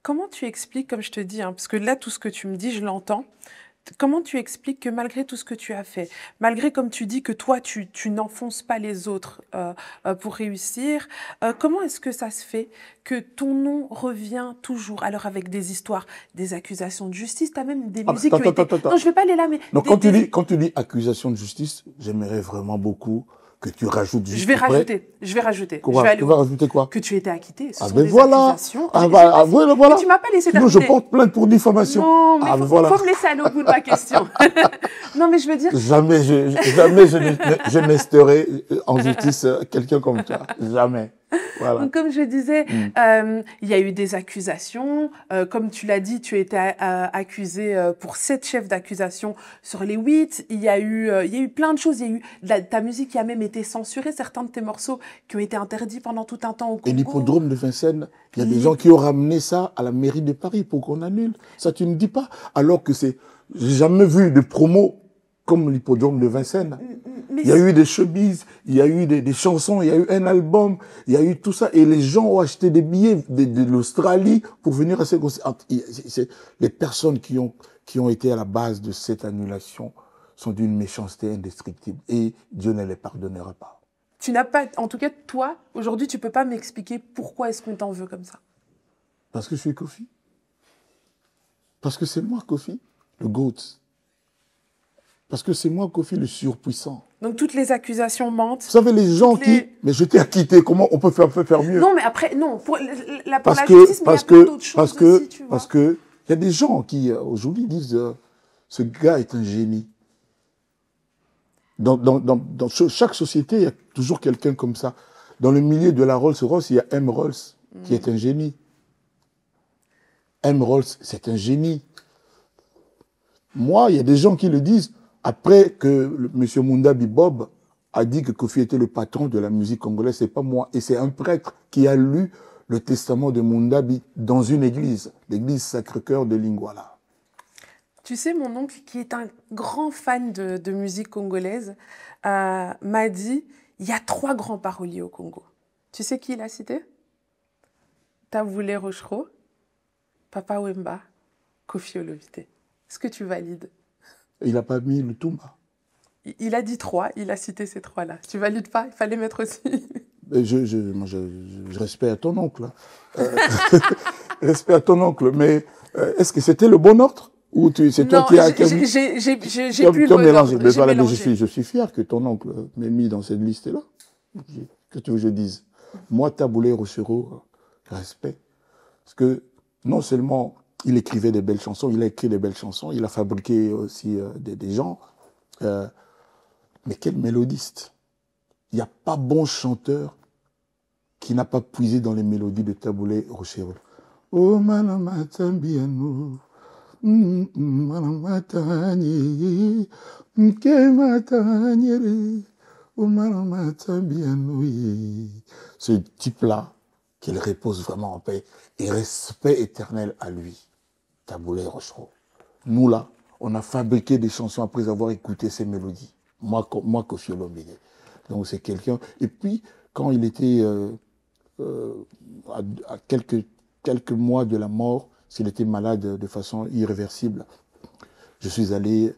Comment tu expliques, comme je te dis, parce que là, tout ce que tu me dis, je l'entends, comment tu expliques que malgré tout ce que tu as fait, malgré, comme tu dis, que toi, tu n'enfonces pas les autres pour réussir, comment est-ce que ça se fait que ton nom revient toujours, alors avec des histoires, des accusations de justice, tu as même des musiques qui ont été... Non, je ne vais pas aller là, mais... Non, quand tu dis accusation de justice, j'aimerais vraiment beaucoup que tu rajoutes juste. Je vais rajouter. Quoi? Tu vas rajouter quoi? Que tu étais acquitté. Ce sont ben des voilà. accusations. Voilà. Tu m'as pas laissé Sinon, je porte plainte pour diffamation. Non, mais faut me laisser aller au bout de ma question. Non, mais je veux dire. Jamais je n'esterai en justice quelqu'un comme toi. Jamais. Voilà. Donc, comme je disais, il y a eu des accusations. Comme tu l'as dit, tu as été accusé pour 7 chefs d'accusation sur les 8. Il y a eu plein de choses. Il y a eu ta musique qui a même été censurée. Certains de tes morceaux qui ont été interdits pendant tout un temps au Congo. Et l'hippodrome de Vincennes, il y a des gens qui ont ramené ça à la mairie de Paris pour qu'on annule. Ça, tu ne dis pas. Alors que j'ai jamais vu de promo comme l'hippodrome de Vincennes. Il y a eu des showbiz, il y a eu des chansons, il y a eu un album, il y a eu tout ça. Et les gens ont acheté des billets de l'Australie pour venir à ces concerts. Les personnes qui ont été à la base de cette annulation sont d'une méchanceté indescriptible. Et Dieu ne les pardonnera pas. Tu n'as pas, en tout cas, toi, aujourd'hui, tu peux pas m'expliquer pourquoi est-ce qu'on t'en veut comme ça. Parce que je suis Kofi. Parce que c'est moi, Kofi, le GOAT. Parce que c'est moi, Kofi, le surpuissant. Donc, toutes les accusations mentent. Vous savez, les gens Mais je t'ai acquitté, comment on peut faire mieux? Non, mais après, non, pour la justice, mais il y a plein d'autres choses aussi, tu vois. Parce que il y a des gens qui, aujourd'hui, disent ce gars est un génie. Dans chaque société, il y a toujours quelqu'un comme ça. Dans le milieu de la Rolls-Royce, il y a M. Rolls, qui est un génie. M. Rolls, c'est un génie. Moi, il y a des gens qui le disent. Après que M. Mundabi Bob a dit que Kofi était le patron de la musique congolaise, c'est pas moi. Et c'est un prêtre qui a lu le testament de Mundabi dans une église, l'église Sacré-Cœur de Lingwala. Tu sais, mon oncle, qui est un grand fan de musique congolaise, m'a dit, il y a 3 grands paroliers au Congo. Tu sais qui il a cité? Tabouley Rochereau, Papa Wemba, Kofi Olomide. Est-ce que tu valides? Il n'a pas mis le Toumba. Il a dit 3, il a cité ces 3-là. Tu valides pas? Il fallait mettre aussi. Je respecte à ton oncle. Respect à ton oncle. Mais est-ce que c'était le bon ordre? Ou c'est toi Non, qui as... j'ai plus le mot mélangé. d'ordre. Mais J'ai voilà, mais mélangé. je suis fier que ton oncle m'ait mis dans cette liste-là. Que tu veux que je dise. Moi, Taboulé Rochereau, respect. Parce que non seulement il écrivait des belles chansons, il a écrit des belles chansons, il a fabriqué aussi des gens. Mais quel mélodiste. Il n'y a pas bon chanteur qui n'a pas puisé dans les mélodies de Taboulé Rochereau. Oh, manamatambiano. Ce type-là, qu'il repose vraiment en paix et respect éternel à lui, Taboulé Rochereau. Nous là, on a fabriqué des chansons après avoir écouté ces mélodies. Moi Koffi Olomide. Donc c'est quelqu'un. Et puis, quand il était à quelques mois de la mort, s'il était malade de façon irréversible, je suis allé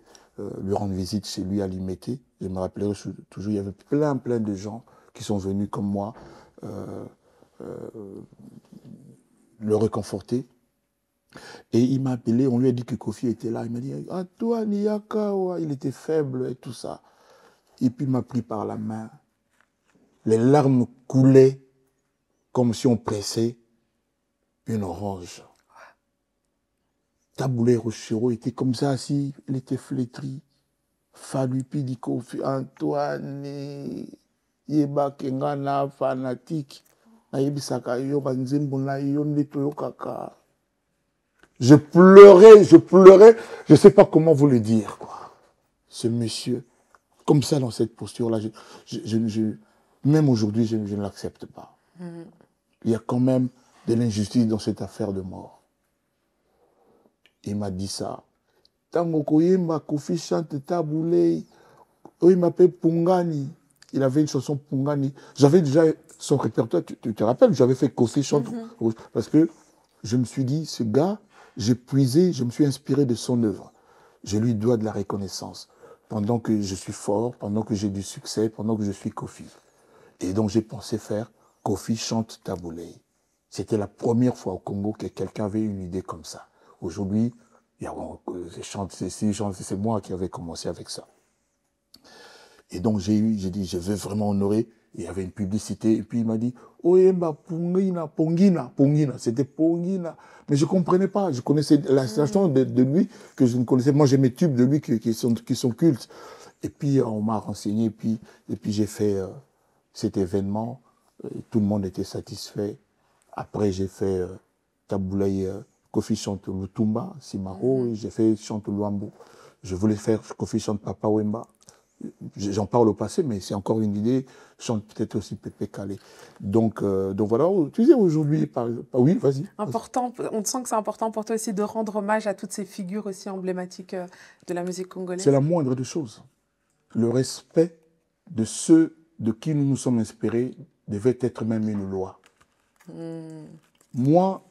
lui rendre visite chez lui à Limété. Je me rappellerai toujours, il y avait plein de gens qui sont venus comme moi le réconforter. Et il m'a appelé, on lui a dit que Koffi était là. Il m'a dit, ah toi, Niyakawa, il était faible et tout ça. Et puis il m'a pris par la main. Les larmes coulaient comme si on pressait une orange. Taboulé Rochereau était comme ça assis, il était flétri. Fallu puis dit Koffi, Antoine, yeba kengana fanatique. Nayebisaka yo banzembo na yo ndeto kaka. Je pleurais, je ne sais pas comment vous le dire, quoi. Ce monsieur, comme ça dans cette posture-là, même aujourd'hui, je ne l'accepte pas. Il y a quand même de l'injustice dans cette affaire de mort. Il m'a dit ça. Tango koyemba Koffi chante Taboulé. Il m'appelle Pungani. Il avait une chanson Pungani. J'avais déjà son répertoire. Tu te rappelles, j'avais fait Koffi chante. Parce que je me suis dit, ce gars, j'ai puisé, je me suis inspiré de son œuvre. Je lui dois de la reconnaissance. Pendant que je suis fort, pendant que j'ai du succès, pendant que je suis Koffi. Et donc j'ai pensé faire Koffi chante Taboulé. C'était la première fois au Congo que quelqu'un avait une idée comme ça. Aujourd'hui, c'est moi qui avais commencé avec ça. Et donc j'ai dit, je veux vraiment honorer. Il y avait une publicité, et puis il m'a dit, Oyemba Pongina, Pongina, Pongina, c'était Pongina. Mais je ne comprenais pas, je connaissais la chanson de lui, que je ne connaissais pas. Moi j'ai mes tubes de lui qui sont cultes. Et puis on m'a renseigné, et puis j'ai fait cet événement, tout le monde était satisfait. Après j'ai fait Taboulé, Koffi chante Lutumba, Simaro, et j'ai fait chante Luambo. Je voulais faire Koffi chante Papa Wemba. J'en parle au passé, mais c'est encore une idée. Chante peut-être aussi Pépé Calé. Donc voilà, tu sais, aujourd'hui, oui, vas-y. Important, on sent que c'est important pour toi aussi de rendre hommage à toutes ces figures aussi emblématiques de la musique congolaise. C'est la moindre des choses. Le respect de ceux de qui nous nous sommes inspirés devait être même une loi. Moi,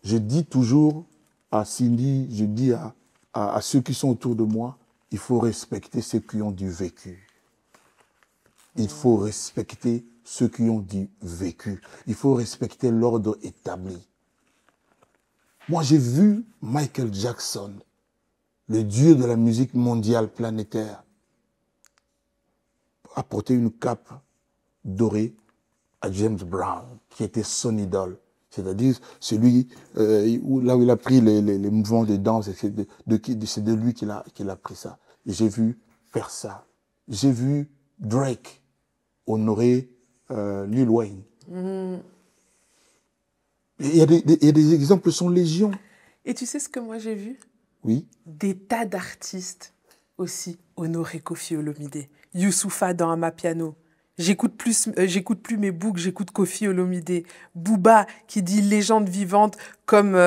je dis toujours à Cindy, je dis à ceux qui sont autour de moi, il faut respecter ceux qui ont du vécu. Il faut respecter ceux qui ont du vécu. Il faut respecter l'ordre établi. Moi, j'ai vu Michael Jackson, le dieu de la musique mondiale planétaire, apporter une cape dorée à James Brown, qui était son idole. C'est-à-dire celui là où il a pris les mouvements de danse, c'est de lui qu'il a pris ça. Et j'ai vu faire ça. J'ai vu Drake honorer Lil Wayne. Et il y a des exemples, sont légion. Et tu sais ce que moi j'ai vu? Oui. Des tas d'artistes aussi honorer Koffi Olomide. Youssoupha dans Amapiano. J'écoute plus mes boucles, j'écoute Koffi Olomide. Booba qui dit légende vivante comme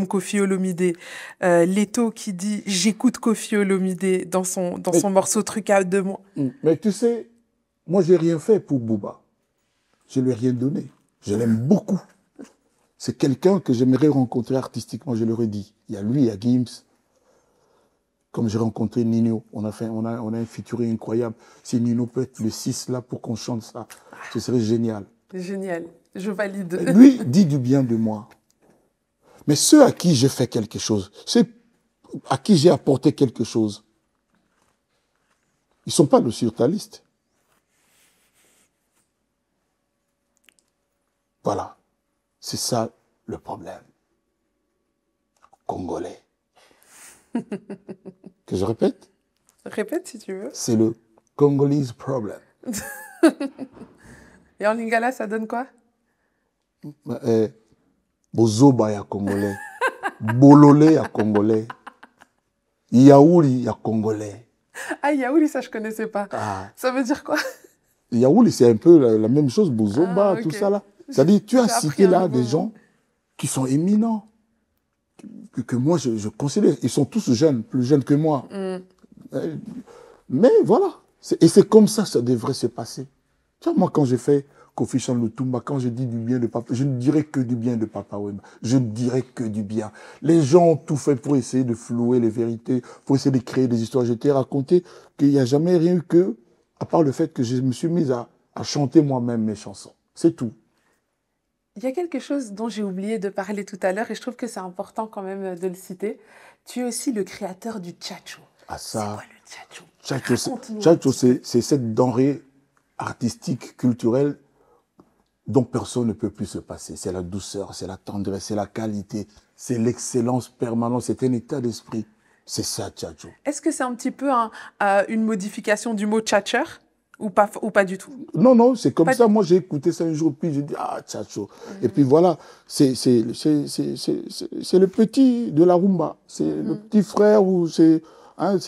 Koffi Olomide. Leto qui dit j'écoute Koffi Olomide dans son morceau Truc à deux mois. Mais tu sais, moi j'ai rien fait pour Booba. Je lui ai rien donné. Je l'aime beaucoup. C'est quelqu'un que j'aimerais rencontrer artistiquement, je l'aurais dit. Il y a lui, il y a Gims. Comme j'ai rencontré Nino, on a un featuring incroyable. Si Nino peut être le 6 là pour qu'on chante ça, ce serait génial. Génial, je valide. Lui dit du bien de moi. Mais ceux à qui j'ai fait quelque chose, à qui j'ai apporté quelque chose. Ils ne sont pas sur ta liste. Voilà. C'est ça le problème. Congolais. Que je répète? Répète si tu veux. C'est le Congolese problem. Et en lingala, ça donne quoi? Bozoba ya Congolais. Bololé ya Congolais. Yaouli ya Congolais. Ah, yaouli, ça je connaissais pas. Ah. Ça veut dire quoi? Yaouli, c'est un peu la même chose, Bozoba, Ah, ok. tout ça là. C'est-à-dire, tu as J'ai appris cité un là nouveau des mot. gens qui sont éminents, que moi je considère. Ils sont tous jeunes, plus jeunes que moi. Mais voilà. Et c'est comme ça que ça devrait se passer. Tu vois, moi, quand j'ai fait Kofi Chan Lutumba, quand je dis du bien de Papa, je ne dirais que du bien de Papa Wemba. Je ne dirais que du bien. Les gens ont tout fait pour essayer de flouer les vérités, pour essayer de créer des histoires. Je t'ai raconté qu'il n'y a jamais rien eu que, à part le fait que je me suis mis à chanter moi-même mes chansons. C'est tout. Il y a quelque chose dont j'ai oublié de parler tout à l'heure et je trouve que c'est important quand même de le citer. Tu es aussi le créateur du tchatcho. Ah, C'est ça. quoi le tchatcho? Tchatcho, c'est cette denrée artistique, culturelle, dont personne ne peut plus se passer. C'est la douceur, c'est la tendresse, c'est la qualité, c'est l'excellence permanente, c'est un état d'esprit. C'est ça, tchatcho. Est-ce que c'est un petit peu une modification du mot tchatcher ou pas du tout? Non, non, c'est comme Pas ça. Moi, j'ai écouté ça un jour, puis j'ai dit, ah, tchatcho. Et puis voilà, c'est le petit de la rumba. C'est le petit frère ou c'est... Hein,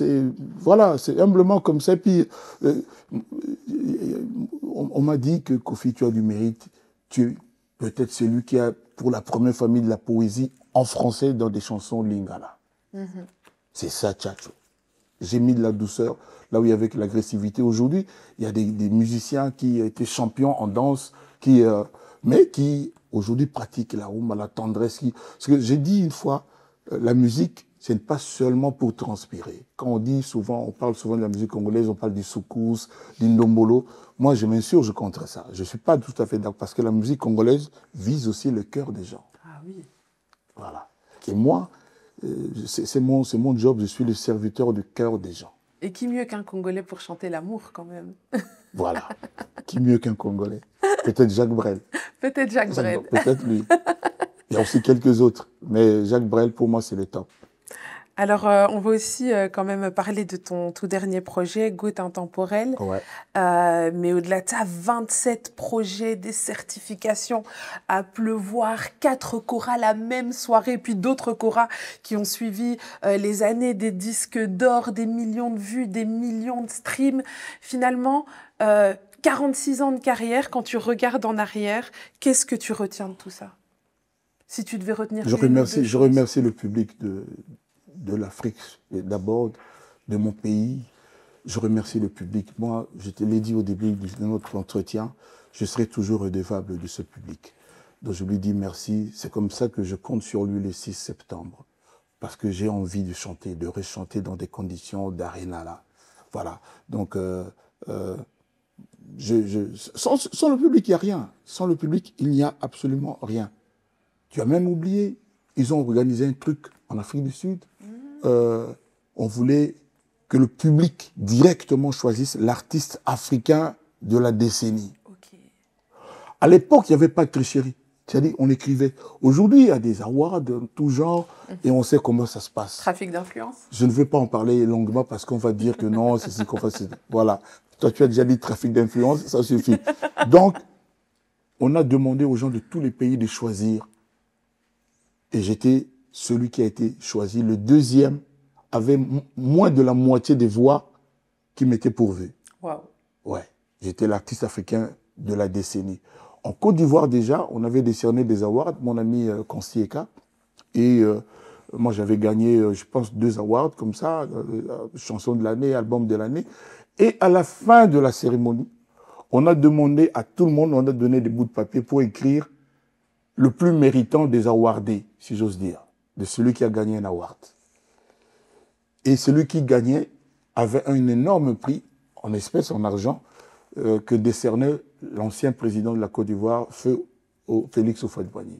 voilà, c'est humblement comme ça. Et puis, on m'a dit que Kofi, tu as du mérite. Tu es peut-être celui qui a, pour la première famille de la poésie en français dans des chansons lingala. C'est ça, tchatcho. J'ai mis de la douceur là où il y avait l'agressivité. Aujourd'hui, il y a des musiciens qui étaient champions en danse, mais qui aujourd'hui pratiquent la rumba, la tendresse. Parce que j'ai dit une fois, la musique, ce n'est pas seulement pour transpirer. Quand on parle souvent de la musique congolaise, on parle du soukous, du ndombolo. Moi, je m'insurge contre ça. Je ne suis pas tout à fait d'accord parce que la musique congolaise vise aussi le cœur des gens. Ah oui. Voilà. Et moi, c'est mon job, je suis le serviteur du cœur des gens. Et qui mieux qu'un Congolais pour chanter l'amour quand même? Voilà. Qui mieux qu'un Congolais? Peut-être Jacques Brel. Peut-être Jacques Brel. Peut-être lui. Il y a aussi quelques autres. Mais Jacques Brel, pour moi, c'est le top. Alors, on va aussi quand même parler de ton tout dernier projet, Goutte Intemporelle. Ouais. Mais au-delà de ça, 27 projets, des certifications à pleuvoir, 4 choras la même soirée, puis d'autres choras qui ont suivi les années, des disques d'or, des millions de vues, des millions de streams. Finalement, 46 ans de carrière, quand tu regardes en arrière, qu'est-ce que tu retiens de tout ça? Si tu devais retenir Je remercie le public de l'Afrique, d'abord, de mon pays. Je remercie le public. Moi, je te l'ai dit au début de notre entretien, je serai toujours redevable de ce public. Donc je lui dis merci. C'est comme ça que je compte sur lui le 6 septembre. Parce que j'ai envie de chanter, de rechanter dans des conditions d'aréna là. Voilà. Donc, sans le public, il n'y a rien. Sans le public, il n'y a absolument rien. Tu as même oublié, ils ont organisé un truc en Afrique du Sud. On voulait que le public directement choisisse l'artiste africain de la décennie. Okay. À l'époque, il n'y avait pas de tricherie. C'est-à-dire, on écrivait. Aujourd'hui, il y a des awards de tout genre et on sait comment ça se passe. Trafic d'influence? Je ne vais pas en parler longuement parce qu'on va dire que non, c'est ce qu'on fait. Voilà. Toi, tu as déjà dit trafic d'influence, ça suffit. Donc, on a demandé aux gens de tous les pays de choisir. Et j'étais celui qui a été choisi. Le deuxième avait moins de la moitié des voix qui m'étaient pourvues. Waouh. Ouais. J'étais l'artiste africain de la décennie. En Côte d'Ivoire, déjà, on avait décerné des awards, mon ami Constieka. Et moi, j'avais gagné, je pense, 2 awards comme ça, chanson de l'année, album de l'année. Et à la fin de la cérémonie, on a demandé à tout le monde, on a donné des bouts de papier pour écrire le plus méritant des awardés, si j'ose dire, de celui qui a gagné un award. Et celui qui gagnait avait un énorme prix, en espèces, en argent, que décernait l'ancien président de la Côte d'Ivoire, Feu Félix Houphouët-Boigny.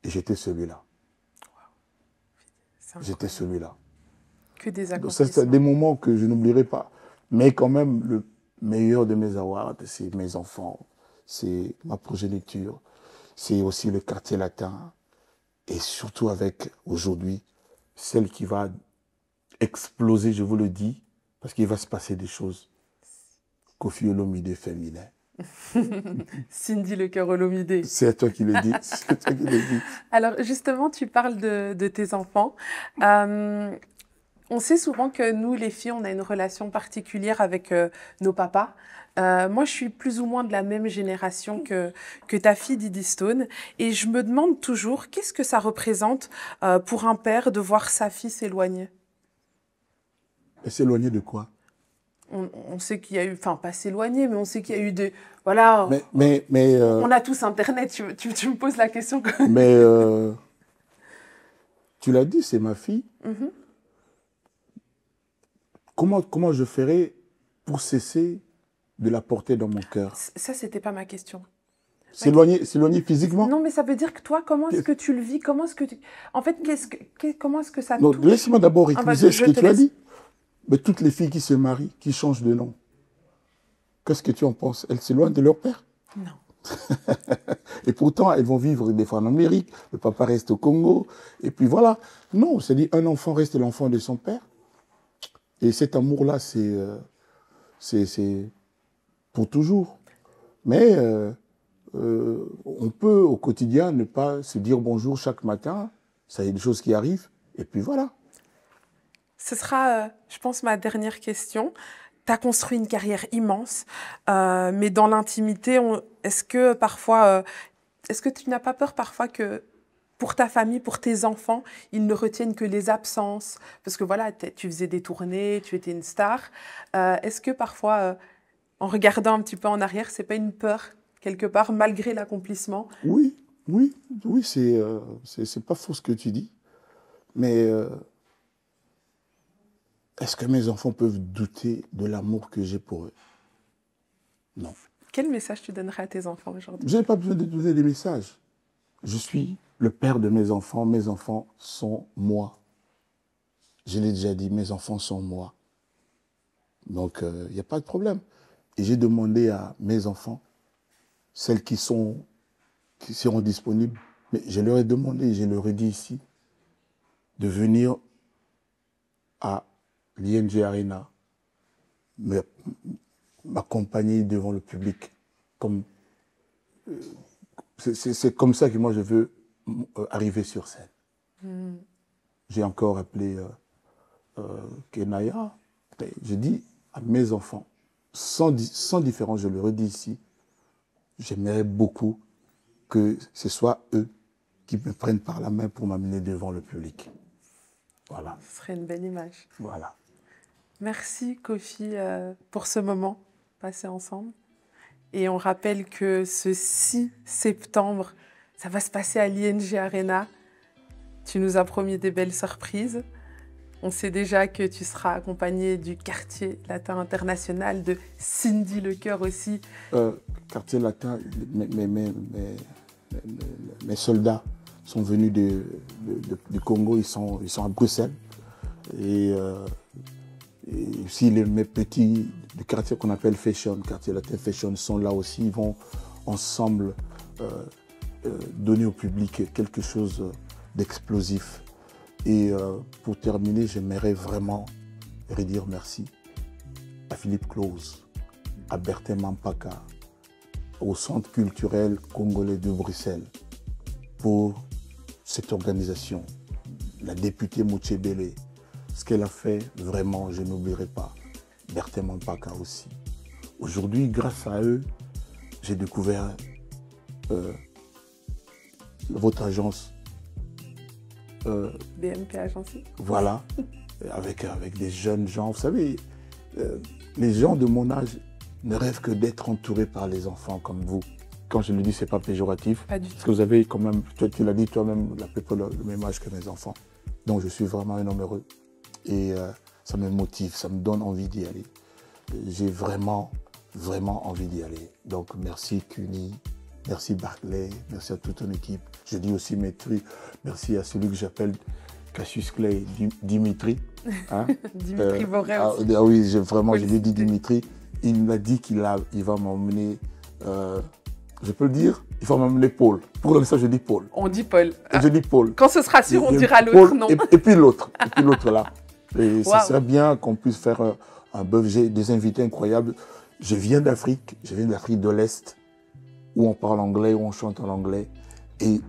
Et j'étais celui-là. j'étais celui-là. Que des Donc accomplissements. c'est des moments que je n'oublierai pas. Mais quand même, le meilleur de mes awards, c'est mes enfants, c'est ma progéniture, c'est aussi le quartier latin, et surtout avec, aujourd'hui, celle qui va exploser, je vous le dis, parce qu'il va se passer des choses. Koffi Olomide féminin. Cindy Le Cœur Olomide. C'est à toi qui le dis. C'est toi qui le dis. Alors justement, tu parles de tes enfants. On sait souvent que nous, les filles, on a une relation particulière avec nos papas. Moi, je suis plus ou moins de la même génération que ta fille Didi Stone. Et je me demande toujours, qu'est-ce que ça représente pour un père de voir sa fille s'éloigner? Et s'éloigner de quoi? On sait qu'il y a eu, enfin pas s'éloigner, mais on sait qu'il y a eu des... Voilà, mais on a tous Internet, tu me poses la question. Mais tu l'as dit, c'est ma fille. Mhm. Comment je ferais pour cesser de la porter dans mon cœur? Ça, c'était pas ma question. S'éloigner physiquement? Non, mais ça veut dire que toi, comment est-ce que tu le vis? Comment est-ce que En fait, comment est-ce que ça te Non, touche? laisse-moi d'abord écouter ce que tu as laisse. dit. Mais toutes les filles qui se marient, qui changent de nom, qu'est-ce que tu en penses? Elles s'éloignent de leur père? Non. Et pourtant, elles vont vivre des fois en Amérique, le papa reste au Congo, et puis voilà. Non, c'est-à-dire un enfant reste l'enfant de son père. Et cet amour-là, c'est pour toujours. Mais on peut, au quotidien, ne pas se dire bonjour chaque matin. Ça y est des choses qui arrivent, et puis voilà. Ce sera, je pense, ma dernière question. Tu as construit une carrière immense, mais dans l'intimité, est-ce que parfois, est-ce que tu n'as pas peur parfois que pour ta famille, pour tes enfants, ils ne retiennent que les absences? Parce que voilà, tu faisais des tournées, tu étais une star. Est-ce que parfois, en regardant un petit peu en arrière, c'est pas une peur, quelque part, malgré l'accomplissement? Oui, c'est pas faux ce que tu dis. Mais est-ce que mes enfants peuvent douter de l'amour que j'ai pour eux? Non. Quel message tu donnerais à tes enfants aujourd'hui? Je n'ai pas besoin de donner des messages. Je suis le père de mes enfants sont moi. Je l'ai déjà dit, mes enfants sont moi. Donc, il n'y a pas de problème. Et j'ai demandé à mes enfants, celles qui seront disponibles, mais je leur ai demandé, je leur ai dit ici, de venir à l'ING Arena, m'accompagner devant le public. C'est comme ça que moi je veux arriver sur scène. J'ai encore appelé Kenaya. Je dis à mes enfants, sans différence, je leur ai dit ici, j'aimerais beaucoup que ce soit eux qui me prennent par la main pour m'amener devant le public. Voilà. Ce serait une belle image. Voilà. Merci Koffi pour ce moment passé ensemble. Et on rappelle que ce 6 septembre, ça va se passer à l'ING Arena. Tu nous as promis des belles surprises. On sait déjà que tu seras accompagné du quartier latin international, de Cindy Le Cœur aussi. Quartier latin, mes soldats sont venus du Congo, ils sont à Bruxelles. Et aussi mes petits du quartier qu'on appelle Fashion, quartier latin Fashion, sont là aussi. Ils vont ensemble donner au public quelque chose d'explosif. Et pour terminer, j'aimerais vraiment redire merci à Philippe Claus, à Bertin Mampaka, au Centre culturel congolais de Bruxelles pour cette organisation. La députée Mouchebele, ce qu'elle a fait, vraiment, je n'oublierai pas. Bertin Mampaka aussi. Aujourd'hui, grâce à eux, j'ai découvert votre agence. BMP Agency. Voilà, avec des jeunes gens. Vous savez, les gens de mon âge ne rêvent que d'être entourés par les enfants comme vous. Quand je le dis, ce n'est pas péjoratif. Pas du tout. Parce que vous avez quand même, tu l'as dit toi-même, à peu près le même âge que mes enfants. Donc je suis vraiment un homme heureux. Et ça me motive, ça me donne envie d'y aller. J'ai vraiment, vraiment envie d'y aller. Donc merci Cuny, merci Barclay, merci à toute ton équipe. Je dis aussi mes trucs, merci à celui que j'appelle Cassius Clay et Dimitri. Hein. Dimitri Boré aussi. Oui, j'ai lui dit Dimitri. Il m'a dit qu'il va m'emmener, je peux le dire, il va m'emmener Paul. Pour ça, je dis Paul. On dit Paul. Je dis Paul. Quand ce sera sûr, on dira l'autre nom. Et puis l'autre là. Et ça serait bien qu'on puisse faire un bœuf. J'ai des invités incroyables. Je viens d'Afrique de l'Est, où on parle anglais, où on chante en anglais. Et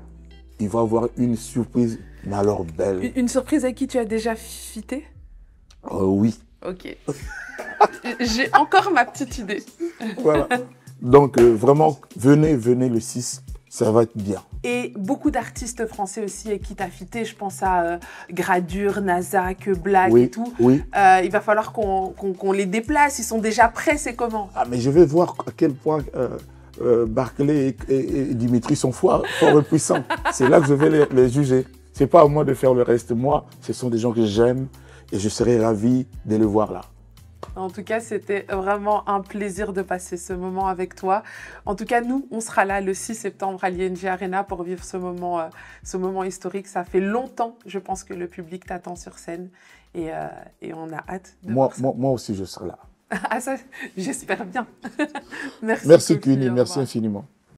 il va y avoir une surprise, mais alors belle. Une surprise à qui tu as déjà fité? Oui. Ok. J'ai encore ma petite idée. Voilà. Donc vraiment, venez le 6, ça va être bien. Et beaucoup d'artistes français aussi avec qui tu as fité. Je pense à Gradure, Nazac, Black et tout. Oui. Il va falloir qu'on les déplace. Ils sont déjà prêts, c'est comment? Ah, mais je vais voir à quel point Barclay et Dimitri sont forts et puissants. C'est là que je vais les juger. C'est pas à moi de faire le reste. Moi, ce sont des gens que j'aime et je serai ravi de les voir là. En tout cas, c'était vraiment un plaisir de passer ce moment avec toi. En tout cas, nous, on sera là le 6 septembre à l'ING Arena pour vivre ce moment historique. Ça fait longtemps, je pense, que le public t'attend sur scène et on a hâte de voir ça. Moi aussi, je serai là. Ah ça, j'espère bien. Merci Queenie, merci infiniment.